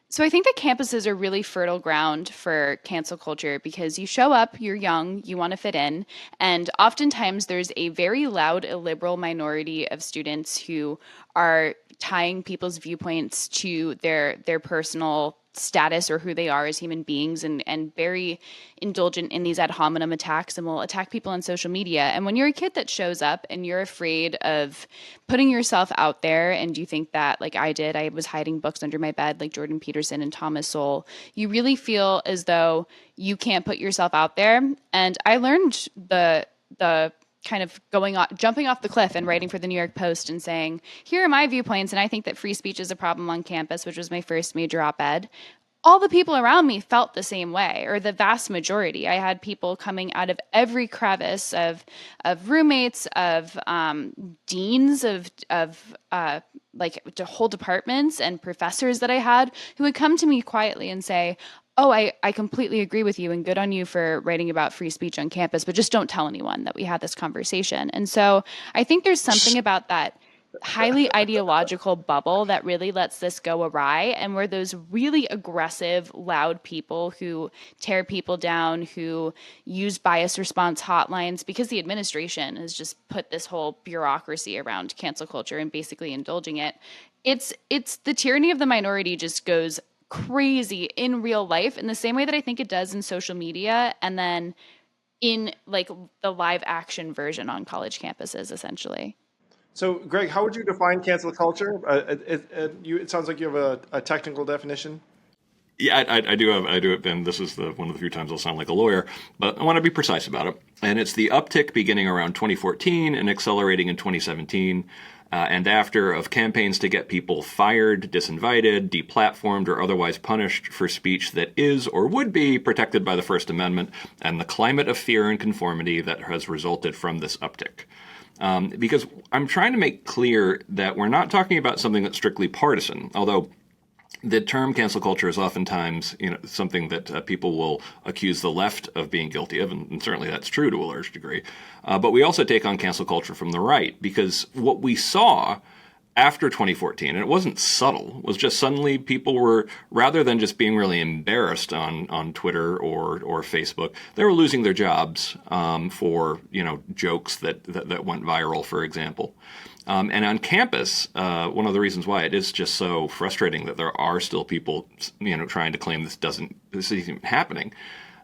So I think that campuses are really fertile ground for cancel culture because you show up, you're young, you want to fit in, and oftentimes there's a very loud illiberal minority of students who are tying people's viewpoints to their personal status or who they are as human beings, and very indulgent in these ad hominem attacks, and will attack people on social media. And when you're a kid that shows up and you're afraid of putting yourself out there, and you think that, like I did, I was hiding books under my bed like Jordan Peterson and Thomas Sowell, you really feel as though you can't put yourself out there. And I learned the kind of jumping off the cliff and writing for the New York Post and saying, here are my viewpoints, and I think that free speech is a problem on campus, which was my first major op-ed. All the people around me felt the same way, or the vast majority. I had people coming out of every crevice of roommates, of deans, of like whole departments and professors that I had who would come to me quietly and say, oh, I completely agree with you, and good on you for writing about free speech on campus, but just don't tell anyone that we had this conversation. And so I think there's something about that highly ideological bubble that really lets this go awry, and where those really aggressive, loud people who tear people down, who use bias response hotlines, because the administration has just put this whole bureaucracy around cancel culture and basically indulging it. It's the tyranny of the minority just goes crazy in real life in the same way that I think it does in social media, and then in like the live action version on college campuses, essentially. So, Greg, how would you define cancel culture? It sounds like you have a technical definition. Yeah, I do have, and this is one of the few times I'll sound like a lawyer, but I want to be precise about it. And it's the uptick beginning around 2014 and accelerating in 2017. And after, of campaigns to get people fired, disinvited, deplatformed, or otherwise punished for speech that is or would be protected by the First Amendment, and the climate of fear and conformity that has resulted from this uptick. Because I'm trying to make clear that we're not talking about something that's strictly partisan, although the term cancel culture is oftentimes, something that people will accuse the left of being guilty of, and certainly that's true to a large degree. But we also take on cancel culture from the right, because what we saw after 2014, and it wasn't subtle, was just suddenly people were, rather than just being really embarrassed on Twitter or Facebook, they were losing their jobs for jokes that went viral, for example. And on campus, one of the reasons why it is just so frustrating that there are still people, trying to claim this isn't happening.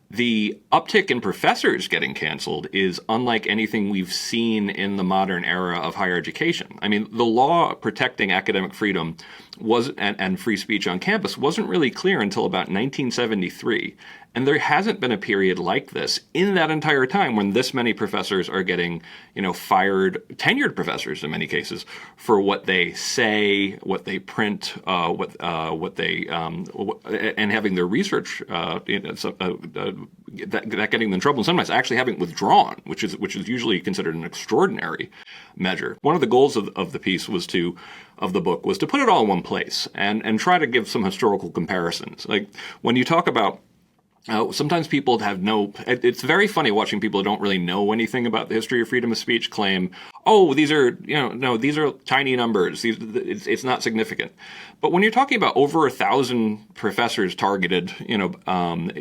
The uptick in professors getting canceled is unlike anything we've seen in the modern era of higher education. I mean, the law protecting academic freedom and free speech on campus wasn't really clear until about 1973. And there hasn't been a period like this in that entire time when this many professors are getting, fired, tenured professors in many cases, for what they say, what they print, what they and having their research that getting them in trouble, and sometimes actually having it withdrawn, which is usually considered an extraordinary measure. One of the goals of the piece of the book was to put it all in one place and try to give some historical comparisons. Like when you talk about sometimes people it's very funny watching people who don't really know anything about the history of freedom of speech claim, oh, these are tiny numbers. It's not significant. But when you're talking about over 1,000 professors targeted,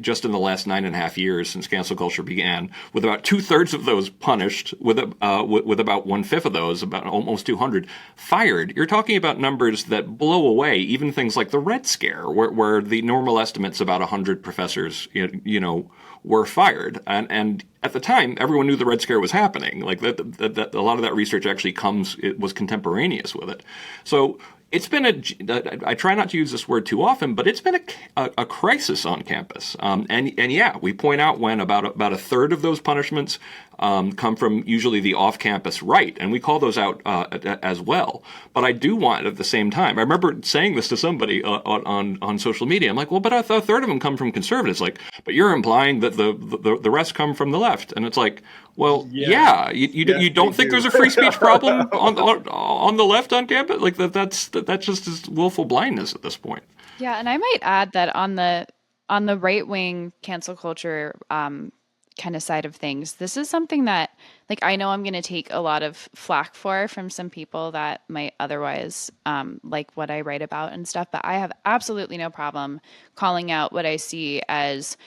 just in the last 9.5 years since cancel culture began, with about 2/3 of those punished, with about 1/5 of those, about almost 200 fired, you're talking about numbers that blow away even things like the Red Scare, where the normal estimate's about 100 professors, were fired. And at the time, everyone knew the Red Scare was happening. Like that a lot of that research actually was contemporaneous with it. So it's been I try not to use this word too often, but it's been a crisis on campus. And yeah, we point out when about 1/3 of those punishments come from usually the off-campus right, and we call those out as well. But I do want, at the same time, I remember saying this to somebody on social media. I'm like, well, but a third of them come from conservatives. Like, but you're implying that the rest come from the left, and it's like, well, yeah, you don't think there's a free speech problem on the left on campus? Like that's just is willful blindness at this point. Yeah, and I might add that on the right wing cancel culture kind of side of things, this is something that, like, I know I'm going to take a lot of flack from some people that might otherwise like what I write about and stuff, but I have absolutely no problem calling out what I see as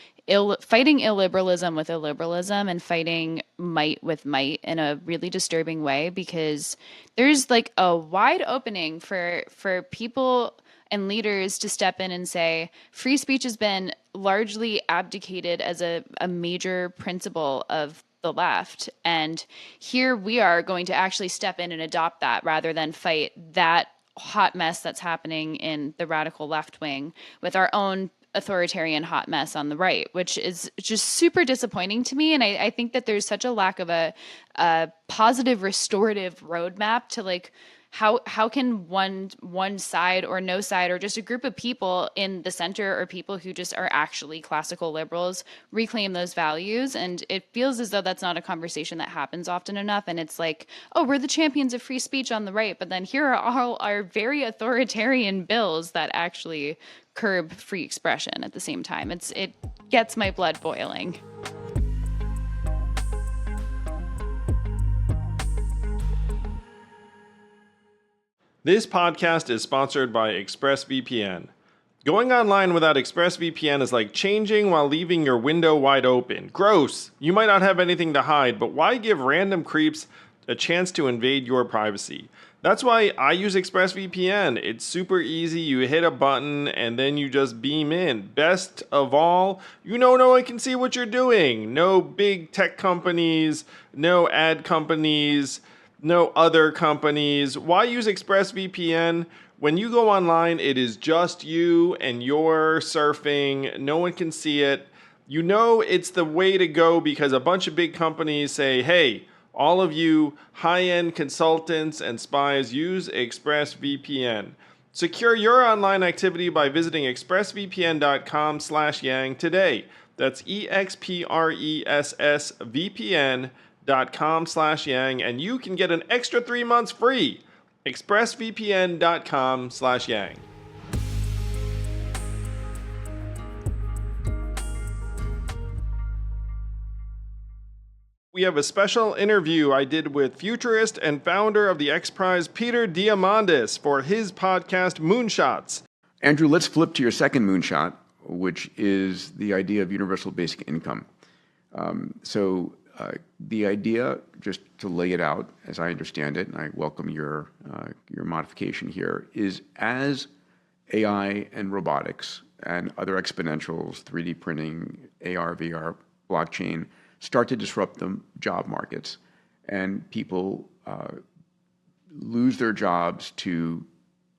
fighting illiberalism with illiberalism and fighting might with might in a really disturbing way, because there's like a wide opening for people and leaders to step in and say, free speech has been largely abdicated as a major principle of the left. And here we are going to actually step in and adopt that rather than fight that hot mess that's happening in the radical left wing with our own authoritarian hot mess on the right, which is just super disappointing to me. And I think that there's such a lack of a positive restorative roadmap to like, how can one side or no side or just a group of people in the center or people who just are actually classical liberals reclaim those values? And it feels as though that's not a conversation that happens often enough. And it's like, oh, we're the champions of free speech on the right, but then here are all our very authoritarian bills that actually curb free expression at the same time. It gets my blood boiling. This podcast is sponsored by ExpressVPN. Going online without ExpressVPN is like changing while leaving your window wide open. Gross! You might not have anything to hide, but why give random creeps a chance to invade your privacy? That's why I use ExpressVPN. It's super easy. You hit a button and then you just beam in. Best of all, no one can see what you're doing. No big tech companies, no ad companies, no other companies. Why use ExpressVPN? When you go online, it is just you and you're surfing. No one can see it. It's the way to go because a bunch of big companies say, hey, all of you high-end consultants and spies, use ExpressVPN. Secure your online activity by visiting expressvpn.com/yang today. That's expressvpn.com/yang, and you can get an extra 3 months free. expressvpn.com/yang. We have a special interview I did with futurist and founder of the X Prize, Peter Diamandis, for his podcast Moonshots. Andrew, let's flip to your second moonshot, which is the idea of universal basic income. The idea, just to lay it out as I understand it, and I welcome your modification here, is as AI and robotics and other exponentials, 3D printing, AR, VR, blockchain, start to disrupt the job markets, and people lose their jobs to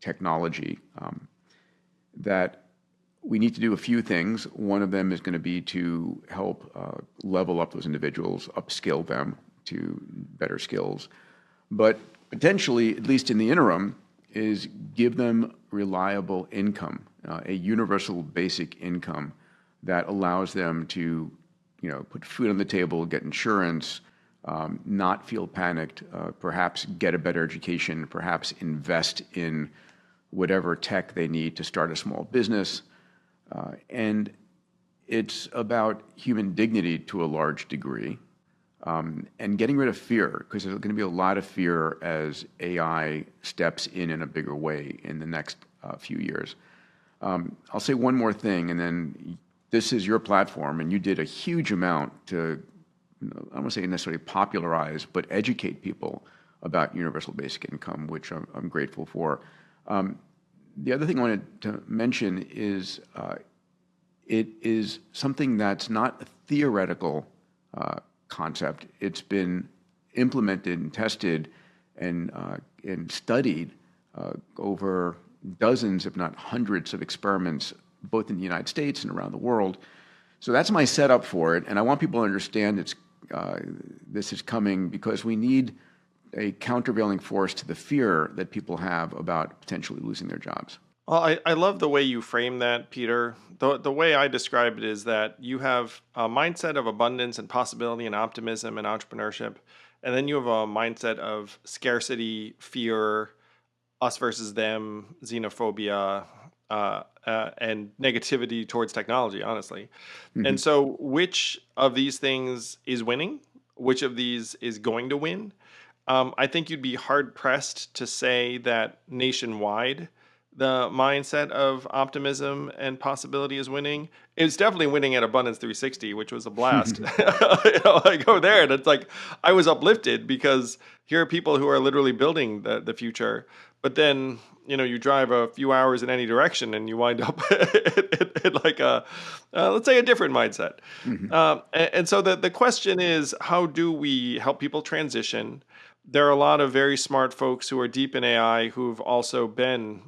technology, that we need to do a few things. One of them is going to be to help level up those individuals, upskill them to better skills. But potentially, at least in the interim, is give them reliable income, a universal basic income that allows them to put food on the table, get insurance, not feel panicked, perhaps get a better education, perhaps invest in whatever tech they need to start a small business. And it's about human dignity to a large degree, and getting rid of fear, because there's going to be a lot of fear as AI steps in a bigger way in the next few years. I'll say one more thing, and then this is your platform, and you did a huge amount to, I don't want to say necessarily popularize, but educate people about universal basic income, which I'm grateful for. The other thing I wanted to mention is it is something that's not a theoretical concept. It's been implemented and tested and studied over dozens, if not hundreds, of experiments, both in the United States and around the world. So that's my setup for it, and I want people to understand this is coming because we need a countervailing force to the fear that people have about potentially losing their jobs. Well, I love the way you frame that, Peter. The way I describe it is that you have a mindset of abundance and possibility and optimism and entrepreneurship, and then you have a mindset of scarcity, fear, us versus them, xenophobia, and negativity towards technology, honestly. Mm-hmm. And so which of these things is winning? Which of these is going to win? I think you'd be hard-pressed to say that nationwide the mindset of optimism and possibility is winning. It's definitely winning at Abundance 360, which was a blast. I go there and it's like I was uplifted because here are people who are literally building the future. But then, you drive a few hours in any direction and you wind up at like let's say a different mindset. Mm-hmm. And so the question is, how do we help people transition? There are a lot of very smart folks who are deep in AI who've also been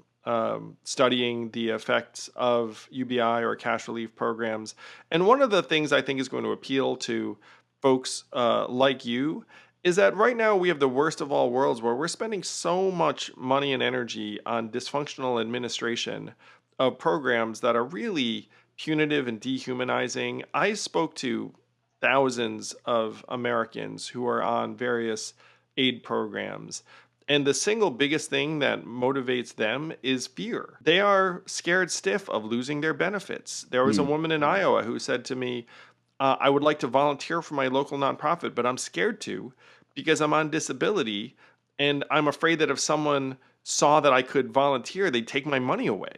studying the effects of UBI or cash relief programs. And one of the things I think is going to appeal to folks like you is that right now we have the worst of all worlds where we're spending so much money and energy on dysfunctional administration of programs that are really punitive and dehumanizing. I spoke to thousands of Americans who are on various aid programs. And the single biggest thing that motivates them is fear. They are scared stiff of losing their benefits. There was a woman in Iowa who said to me, I would like to volunteer for my local nonprofit, but I'm scared to because I'm on disability and I'm afraid that if someone saw that I could volunteer, they'd take my money away.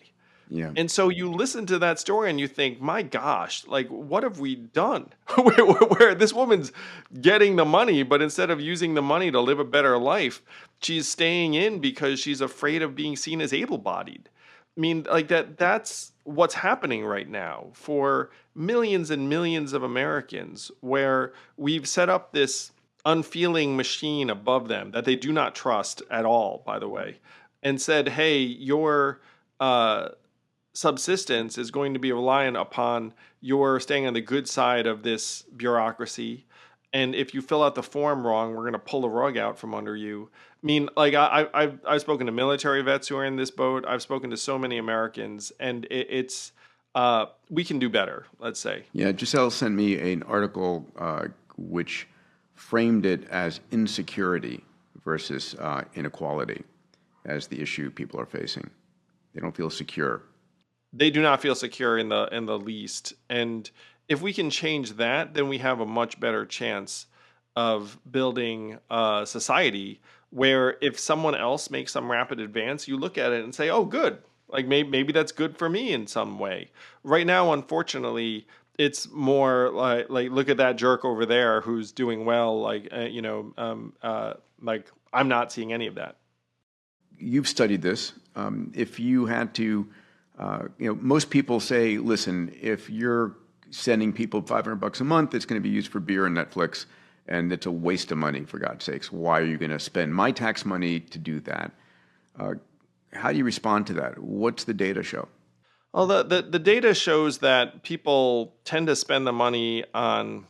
Yeah. And so you listen to that story and you think, my gosh, like, what have we done? where this woman's getting the money, but instead of using the money to live a better life, she's staying in because she's afraid of being seen as able-bodied. I mean, like that's what's happening right now for millions and millions of Americans, where we've set up this unfeeling machine above them that they do not trust at all, by the way, and said, hey, your subsistence is going to be reliant upon your staying on the good side of this bureaucracy. And if you fill out the form wrong, we're going to pull the rug out from under you. I mean, like I've spoken to military vets who are in this boat. I've spoken to so many Americans, and it's we can do better, let's say. Yeah, Giselle sent me an article which framed it as insecurity versus inequality as the issue people are facing. They don't feel secure. They do not feel secure in the least. And if we can change that, then we have a much better chance of building a society where if someone else makes some rapid advance, you look at it and say, oh, good. Like maybe that's good for me in some way. Right now, unfortunately, it's more like look at that jerk over there who's doing well. Like, like I'm not seeing any of that. You've studied this. If you had to, most people say, listen, if you're sending people $500 a month, it's going to be used for beer and Netflix, and it's a waste of money, for God's sakes. Why are you going to spend my tax money to do that? How do you respond to that? What's the data show? Well, the data shows that people tend to spend the money on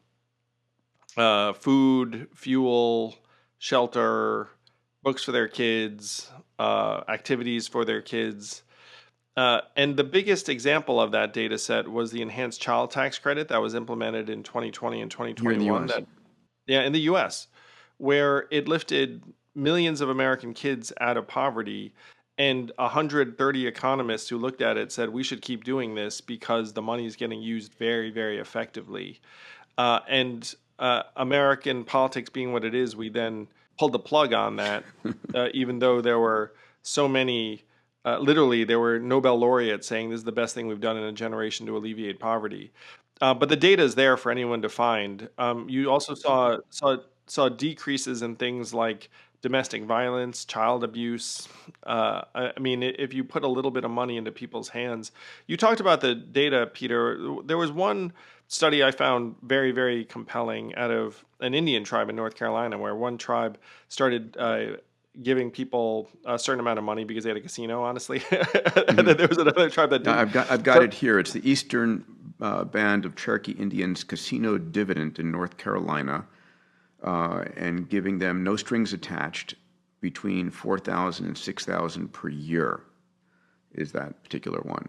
food, fuel, shelter, books for their kids, activities for their kids. And the biggest example of that data set was the enhanced child tax credit that was implemented in 2020 and 2021. Here in the US. In the US, where it lifted millions of American kids out of poverty. And 130 economists who looked at it said we should keep doing this because the money is getting used very, very effectively. And American politics being what it is, we then pulled the plug on that, even though there were so many. Literally, there were Nobel laureates saying this is the best thing we've done in a generation to alleviate poverty. But the data is there for anyone to find. You also saw decreases in things like domestic violence, child abuse. I mean, if you put a little bit of money into people's hands. You talked about the data, Peter. There was one study I found very, very compelling out of an Indian tribe in North Carolina, where one tribe started giving people a certain amount of money because they had a casino, honestly. And then there was another tribe that didn't. I've got it here. It's the Eastern Band of Cherokee Indians Casino Dividend in North Carolina, and giving them no strings attached between $4,000 and $6,000 per year is that particular one.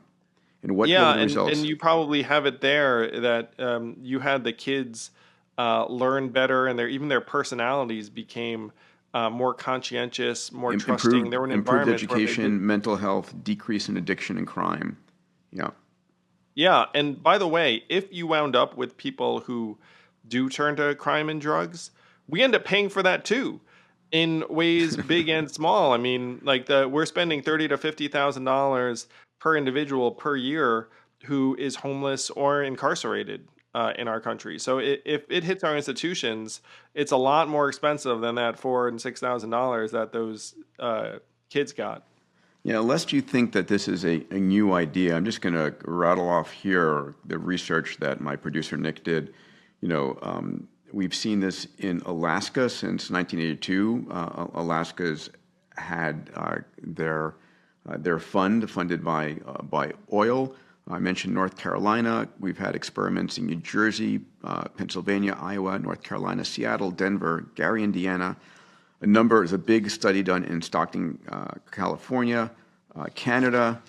And what were the results? And you probably have it there that you had the kids learn better, and even their personalities became more conscientious, more trusting. There were an improved environment education, mental health, decrease in addiction and crime. Yeah. Yeah, and by the way, if you wound up with people who do turn to crime and drugs, we end up paying for that too, in ways big and small. I mean, like we're spending $30,000 to $50,000 per individual per year who is homeless or incarcerated in our country. So if it hits our institutions, it's a lot more expensive than that $4,000 and $6,000 that those kids got. Yeah, lest you think that this is a new idea, I'm just going to rattle off here the research that my producer Nick did. We've seen this in Alaska since 1982. Alaska's had their They're funded by oil. I mentioned North Carolina. We've had experiments in New Jersey, Pennsylvania, Iowa, North Carolina, Seattle, Denver, Gary, Indiana. There's a big study done in Stockton, California, Canada,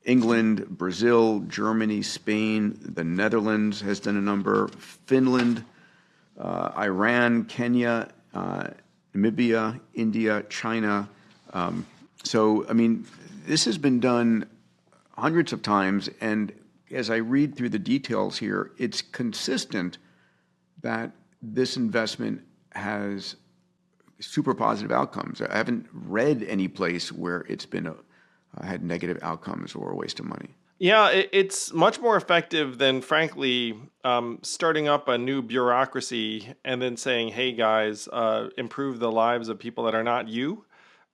England, Brazil, Germany, Spain, the Netherlands has done a number, Finland, Iran, Kenya, Namibia, India, China. So, I mean, this has been done hundreds of times, and as I read through the details here, it's consistent that this investment has super positive outcomes. I haven't read any place where it's been had negative outcomes or a waste of money. Yeah, it's much more effective than, frankly, starting up a new bureaucracy and then saying, hey, guys, improve the lives of people that are not you.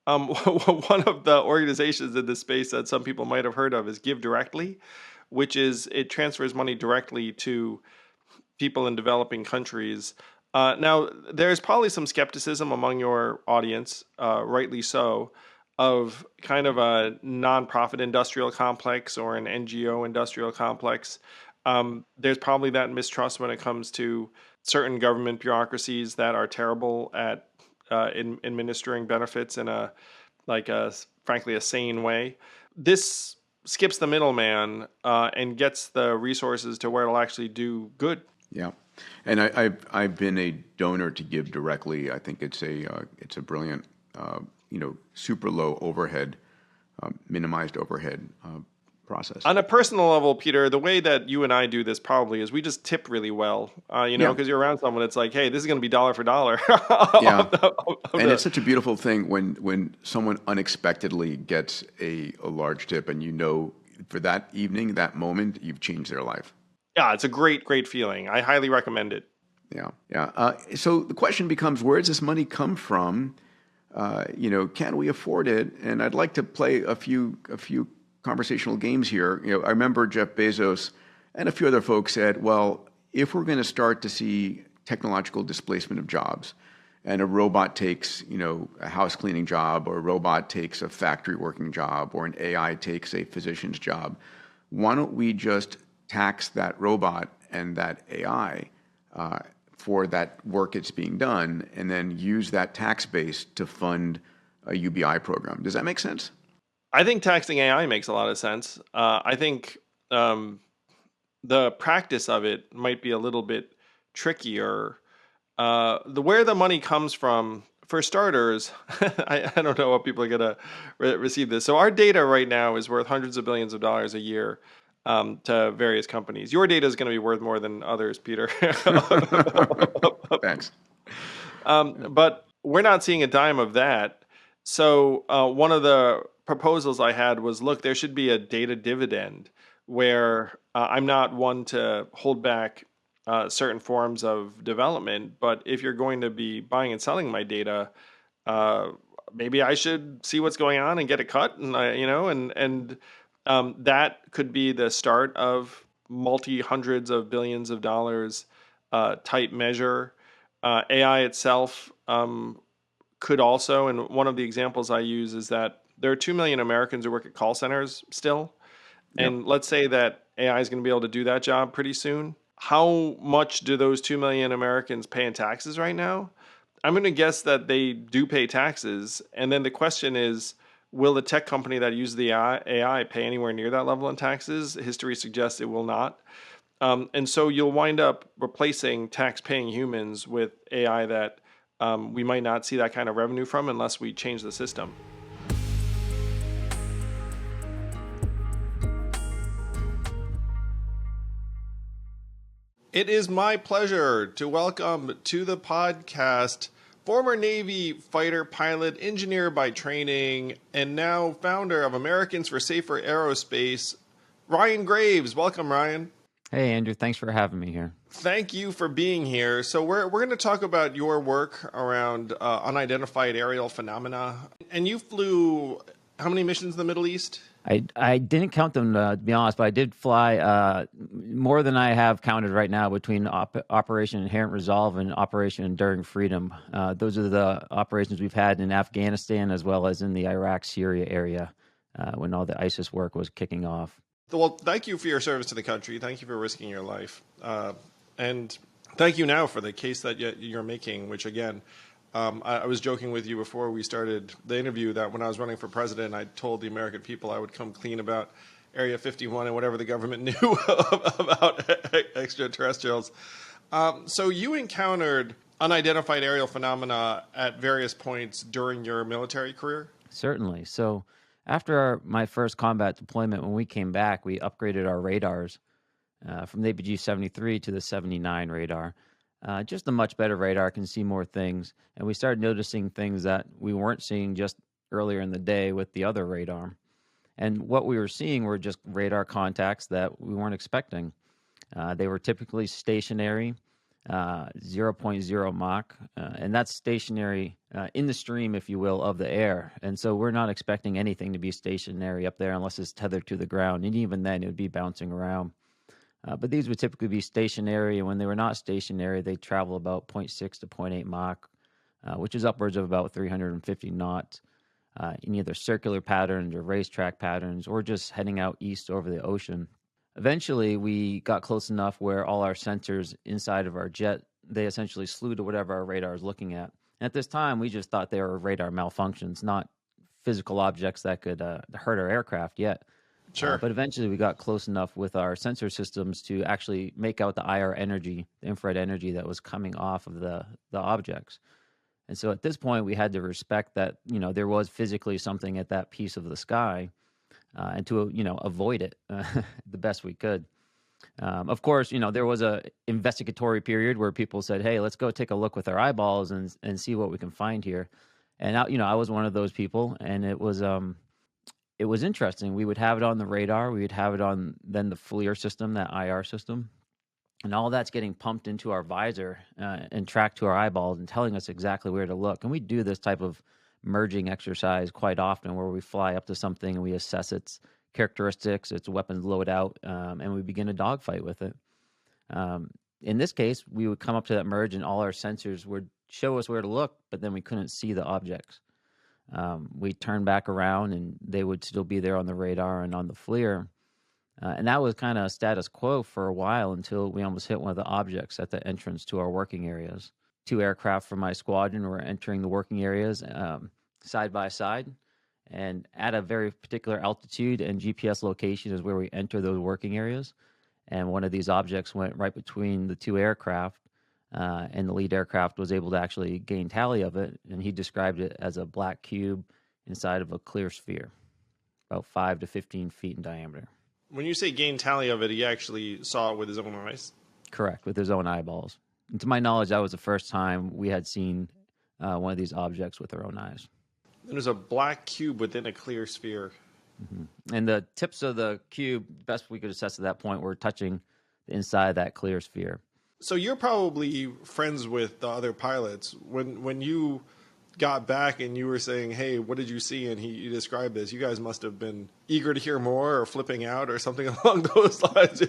One of the organizations in this space that some people might have heard of is Give Directly, which is it transfers money directly to people in developing countries. Now, there's probably some skepticism among your audience, rightly so, of kind of a nonprofit industrial complex or an NGO industrial complex. There's probably that mistrust when it comes to certain government bureaucracies that are terrible at in administering benefits in frankly, a sane way. This skips the middleman and gets the resources to where it'll actually do good. Yeah, and I've been a donor to Give Directly. I think it's a brilliant, super low overhead, minimized overhead process. On a personal level, Peter, the way that you and I do this probably is we just tip really well, because you're around someone. It's like, hey, this is going to be dollar for dollar. Yeah, and it's such a beautiful thing when someone unexpectedly gets a large tip, and for that evening, that moment, you've changed their life. Yeah, it's a great, great feeling. I highly recommend it. Yeah. So the question becomes, where does this money come from? Can we afford it? And I'd like to play a few conversational games here. I remember Jeff Bezos and a few other folks said, well, if we're going to start to see technological displacement of jobs, and a robot takes, a house cleaning job, or a robot takes a factory working job, or an AI takes a physician's job, why don't we just tax that robot and that AI for that work it's being done, and then use that tax base to fund a UBI program? Does that make sense? I think taxing AI makes a lot of sense. I think the practice of it might be a little bit trickier. Where the money comes from, for starters, I don't know what people are going to receive this. So our data right now is worth hundreds of billions of dollars a year to various companies. Your data is going to be worth more than others, Peter. Thanks. But we're not seeing a dime of that. So one of the proposals I had was, look, there should be a data dividend where I'm not one to hold back certain forms of development, but if you're going to be buying and selling my data, maybe I should see what's going on and get a cut, and that could be the start of multi-hundreds of billions of dollars type measure. AI itself could also, and one of the examples I use is that there are 2 million Americans who work at call centers still. And let's say that AI is going to be able to do that job pretty soon. How much do those 2 million Americans pay in taxes right now? I'm going to guess that they do pay taxes. And then the question is, will the tech company that uses the AI pay anywhere near that level in taxes? History suggests it will not. And so you'll wind up replacing tax-paying humans with AI that we might not see that kind of revenue from unless we change the system. It is my pleasure to welcome to the podcast former Navy fighter pilot, engineer by training, and now founder of Americans for Safer Aerospace, Ryan Graves. Welcome, Ryan. Hey, Andrew. Thanks for having me here. Thank you for being here. So we're going to talk about your work around unidentified aerial phenomena. And you flew how many missions in the Middle East? I didn't count them, to be honest, but I did fly more than I have counted right now between Operation Inherent Resolve and Operation Enduring Freedom. Those are the operations we've had in Afghanistan as well as in the Iraq-Syria area when all the ISIS work was kicking off. Well, thank you for your service to the country. Thank you for risking your life. And thank you now for the case that you're making, which, again, I was joking with you before we started the interview that when I was running for president, I told the American people I would come clean about Area 51 and whatever the government knew about extraterrestrials. So you encountered unidentified aerial phenomena at various points during your military career? Certainly. So after my first combat deployment, when we came back, we upgraded our radars from the APG-73 to the 79 radar. Just a much better radar, can see more things. And we started noticing things that we weren't seeing just earlier in the day with the other radar. And what we were seeing were just radar contacts that we weren't expecting. They were typically stationary, 0.0 Mach, and that's stationary in the stream, if you will, of the air. And so we're not expecting anything to be stationary up there unless it's tethered to the ground. And even then, it would be bouncing around. But these would typically be stationary, and when they were not stationary, they travel about 0.6 to 0.8 Mach, which is upwards of about 350 knots in either circular patterns or racetrack patterns, or just heading out east over the ocean. Eventually, we got close enough where all our sensors inside of our jet, they essentially slew to whatever our radar is looking at. And at this time, we just thought they were radar malfunctions, not physical objects that could hurt our aircraft yet. Sure. But eventually we got close enough with our sensor systems to actually make out the IR energy, the infrared energy that was coming off of the objects. And so at this point, we had to respect that, there was physically something at that piece of the sky and to, avoid it the best we could. Of course, there was a investigatory period where people said, hey, let's go take a look with our eyeballs and see what we can find here. And, I was one of those people, and it was interesting. We would have it on the radar. We would have it on then the FLIR system, that IR system. And all that's getting pumped into our visor and tracked to our eyeballs and telling us exactly where to look. And we do this type of merging exercise quite often where we fly up to something and we assess its characteristics, its weapons loadout, and we begin a dogfight with it. In this case, we would come up to that merge and all our sensors would show us where to look, but then we couldn't see the objects. We turned back around and they would still be there on the radar and on the FLIR. And that was kind of status quo for a while until we almost hit one of the objects at the entrance to our working areas. 2 aircraft from my squadron were entering the working areas side by side. And at a very particular altitude and GPS location is where we enter those working areas. And one of these objects went right between the 2 aircraft. And the lead aircraft was able to actually gain tally of it, and he described it as a black cube inside of a clear sphere, about 5 to 15 feet in diameter. When you say gain tally of it, he actually saw it with his own eyes? Correct, with his own eyeballs. And to my knowledge, that was the first time we had seen one of these objects with our own eyes. There's a black cube within a clear sphere. Mm-hmm. And the tips of the cube, best we could assess at that point, were touching the inside of that clear sphere. So you're probably friends with the other pilots. When you got back and you were saying, hey, what did you see? And you described this. You guys must have been eager to hear more or flipping out or something along those lines.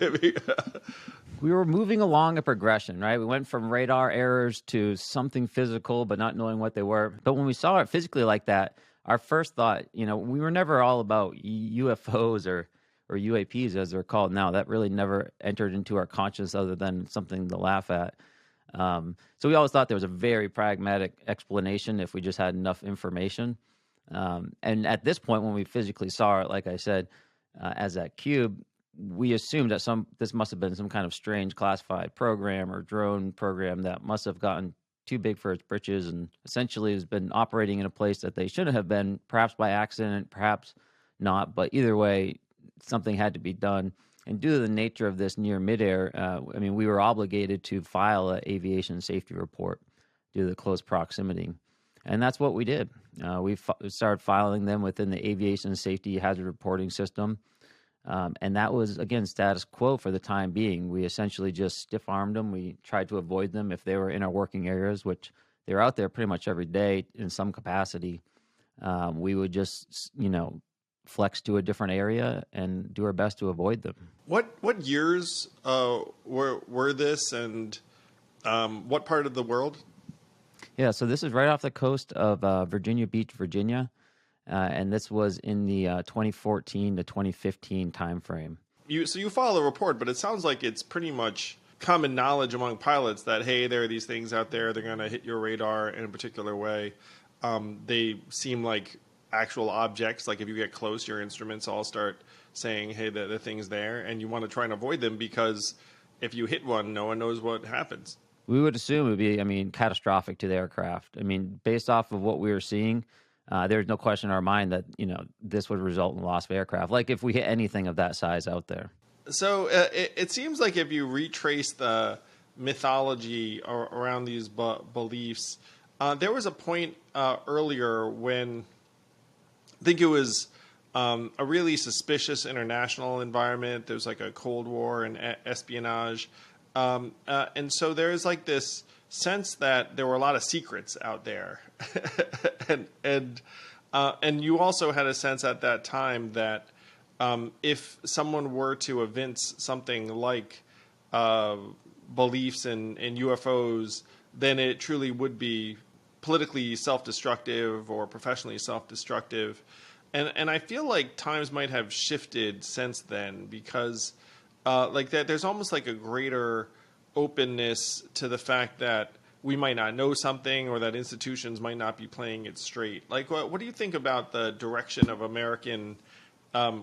We were moving along a progression, right? We went from radar errors to something physical, but not knowing what they were. But when we saw it physically like that, our first thought, we were never all about UFOs or UAPs as they're called now. That really never entered into our conscience other than something to laugh at. So we always thought there was a very pragmatic explanation if we just had enough information. And at this point, when we physically saw it, like I said, as that cube, we assumed that this must have been some kind of strange classified program or drone program that must have gotten too big for its britches and essentially has been operating in a place that they shouldn't have been, perhaps by accident, perhaps not. But either way, something had to be done. And due to the nature of this near midair, we were obligated to file an aviation safety report due to the close proximity. And that's what we did. We started filing them within the aviation safety hazard reporting system. And that was, again, status quo for the time being. We essentially just stiff-armed them. We tried to avoid them if they were in our working areas, which they were out there pretty much every day in some capacity. We would just, flex to a different area and do our best to avoid them. What years were this, and what part of the world? Yeah, so this is right off the coast of Virginia Beach, Virginia, and this was in the 2014 to 2015 timeframe. So you file a report, but it sounds like it's pretty much common knowledge among pilots that, hey, there are these things out there, they're going to hit your radar in a particular way. They seem like actual objects. Like if you get close, your instruments all start saying, hey, the thing's there, and you want to try and avoid them because if you hit one, no one knows what happens. We would assume it would be, catastrophic to the aircraft. Based off of what we were seeing, there's no question in our mind that, this would result in loss of aircraft, like if we hit anything of that size out there. So it seems like if you retrace the mythology around these beliefs, there was a point earlier when I think it was a really suspicious international environment. There was like a Cold War and espionage. And so there's like this sense that there were a lot of secrets out there. and you also had a sense at that time that if someone were to evince something like beliefs in UFOs, then it truly would be politically self-destructive or professionally self-destructive. And I feel like times might have shifted since then because there's almost like a greater openness to the fact that we might not know something or that institutions might not be playing it straight. Like, what do you think about the direction of American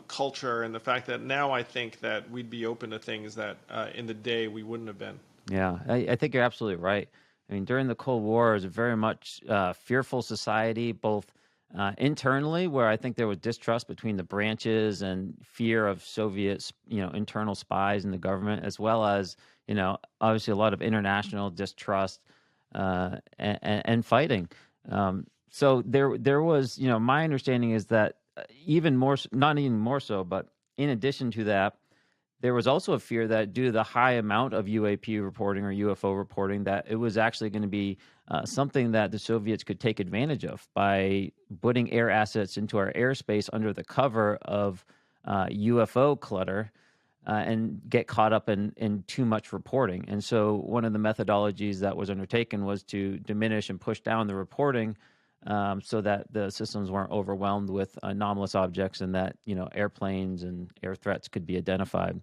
culture and the fact that now I think that we'd be open to things that in the day we wouldn't have been? Yeah, I think you're absolutely right. During the Cold War, it was a very much fearful society, both internally, where I think there was distrust between the branches and fear of Soviet, internal spies in the government, as well as, obviously a lot of international distrust and fighting. So there was, my understanding is that even more, not even more so, but in addition to that, there was also a fear that due to the high amount of UAP reporting or UFO reporting, that it was actually going to be something that the Soviets could take advantage of by putting air assets into our airspace under the cover of UFO clutter and get caught up in too much reporting. And so one of the methodologies that was undertaken was to diminish and push down the reporting so that the systems weren't overwhelmed with anomalous objects and that, airplanes and air threats could be identified.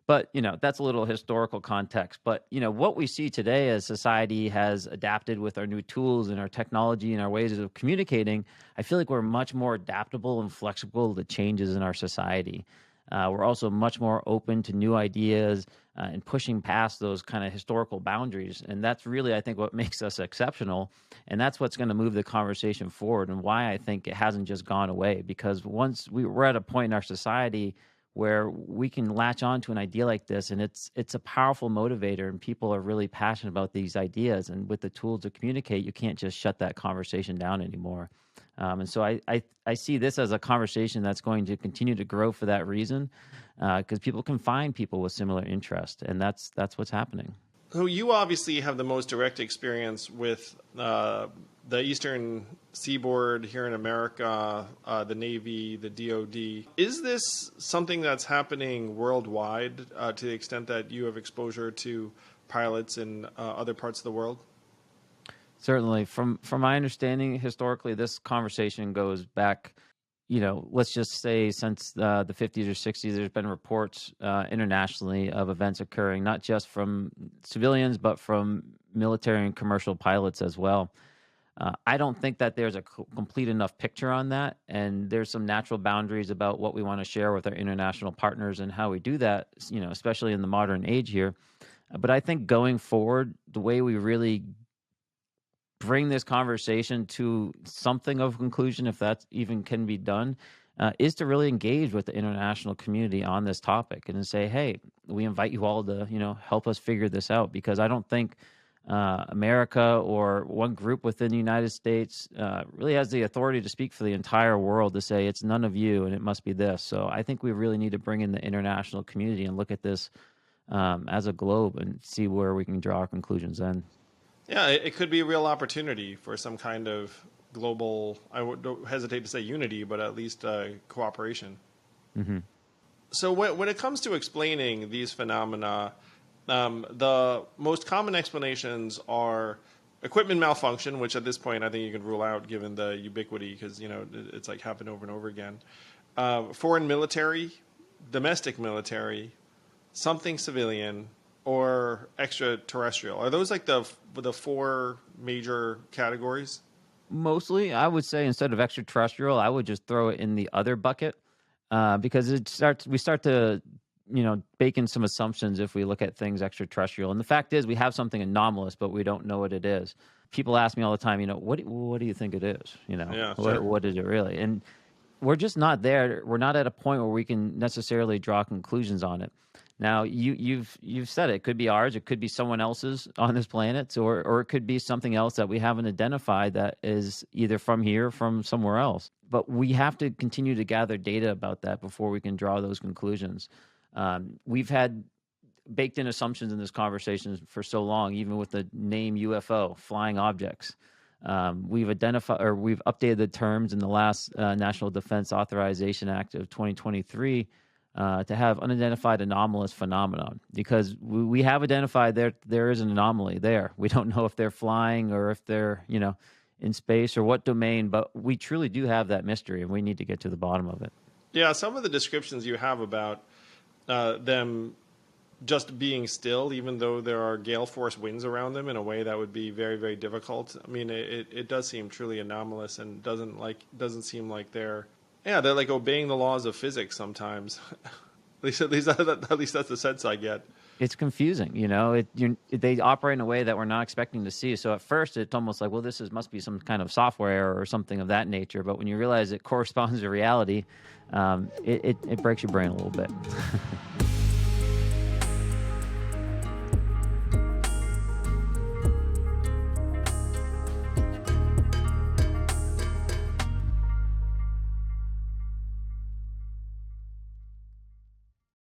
But, that's a little historical context. But, what we see today as society has adapted with our new tools and our technology and our ways of communicating, I feel like we're much more adaptable and flexible to changes in our society. We're also much more open to new ideas and pushing past those kind of historical boundaries. And that's really, I think, what makes us exceptional. And that's what's going to move the conversation forward and why I think it hasn't just gone away. Because once we're at a point in our society where we can latch on to an idea like this, and it's a powerful motivator, and people are really passionate about these ideas. And with the tools to communicate, you can't just shut that conversation down anymore. And so I see this as a conversation that's going to continue to grow for that reason, because people can find people with similar interest, and that's what's happening. So you obviously have the most direct experience with the Eastern Seaboard here in America, the Navy, the DoD. Is this something that's happening worldwide to the extent that you have exposure to pilots in other parts of the world? Certainly. From my understanding, historically, this conversation goes back, let's just say since the 50s or 60s, there's been reports internationally of events occurring, not just from civilians, but from military and commercial pilots as well. I don't think that there's a complete enough picture on that, and there's some natural boundaries about what we want to share with our international partners and how we do that, especially in the modern age here. But I think going forward, the way we really bring this conversation to something of conclusion, if that even can be done, is to really engage with the international community on this topic and to say, hey, we invite you all to, help us figure this out, because I don't think America or one group within the United States really has the authority to speak for the entire world to say it's none of you and it must be this. So I think we really need to bring in the international community and look at this as a globe and see where we can draw our conclusions then. Yeah, it could be a real opportunity for some kind of global, don't hesitate to say unity, but at least cooperation. Mm-hmm. So when it comes to explaining these phenomena, the most common explanations are equipment malfunction, which at this point I think you can rule out given the ubiquity, because it's like happened over and over again. Foreign military, domestic military, something civilian, or extraterrestrial. Are those like the four major categories? Mostly, I would say instead of extraterrestrial, I would just throw it in the other bucket, because we start to bake in some assumptions if we look at things extraterrestrial. And the fact is, we have something anomalous, but we don't know what it is. People ask me all the time, what do you think it is? Yeah, sure. What is it really? And we're just not there. We're not at a point where we can necessarily draw conclusions on it. Now, you've said it. It could be ours. It could be someone else's on this planet, or it could be something else that we haven't identified that is either from here or from somewhere else. But we have to continue to gather data about that before we can draw those conclusions. We've had baked-in assumptions in this conversation for so long, even with the name UFO, flying objects. We've updated the terms in the last National Defense Authorization Act of 2023 to have unidentified anomalous phenomenon, because we have identified there is an anomaly there. We don't know if they're flying or if they're in space or what domain, but we truly do have that mystery, and we need to get to the bottom of it. Yeah, some of the descriptions you have about them just being still, even though there are gale force winds around them, in a way that would be very, very difficult. I mean, it does seem truly anomalous, and doesn't seem like they're like obeying the laws of physics sometimes. at least that's the sense I get. It's confusing, they operate in a way that we're not expecting to see. So at first, it's almost like, well, must be some kind of software or something of that nature. But when you realize it corresponds to reality, it breaks your brain a little bit.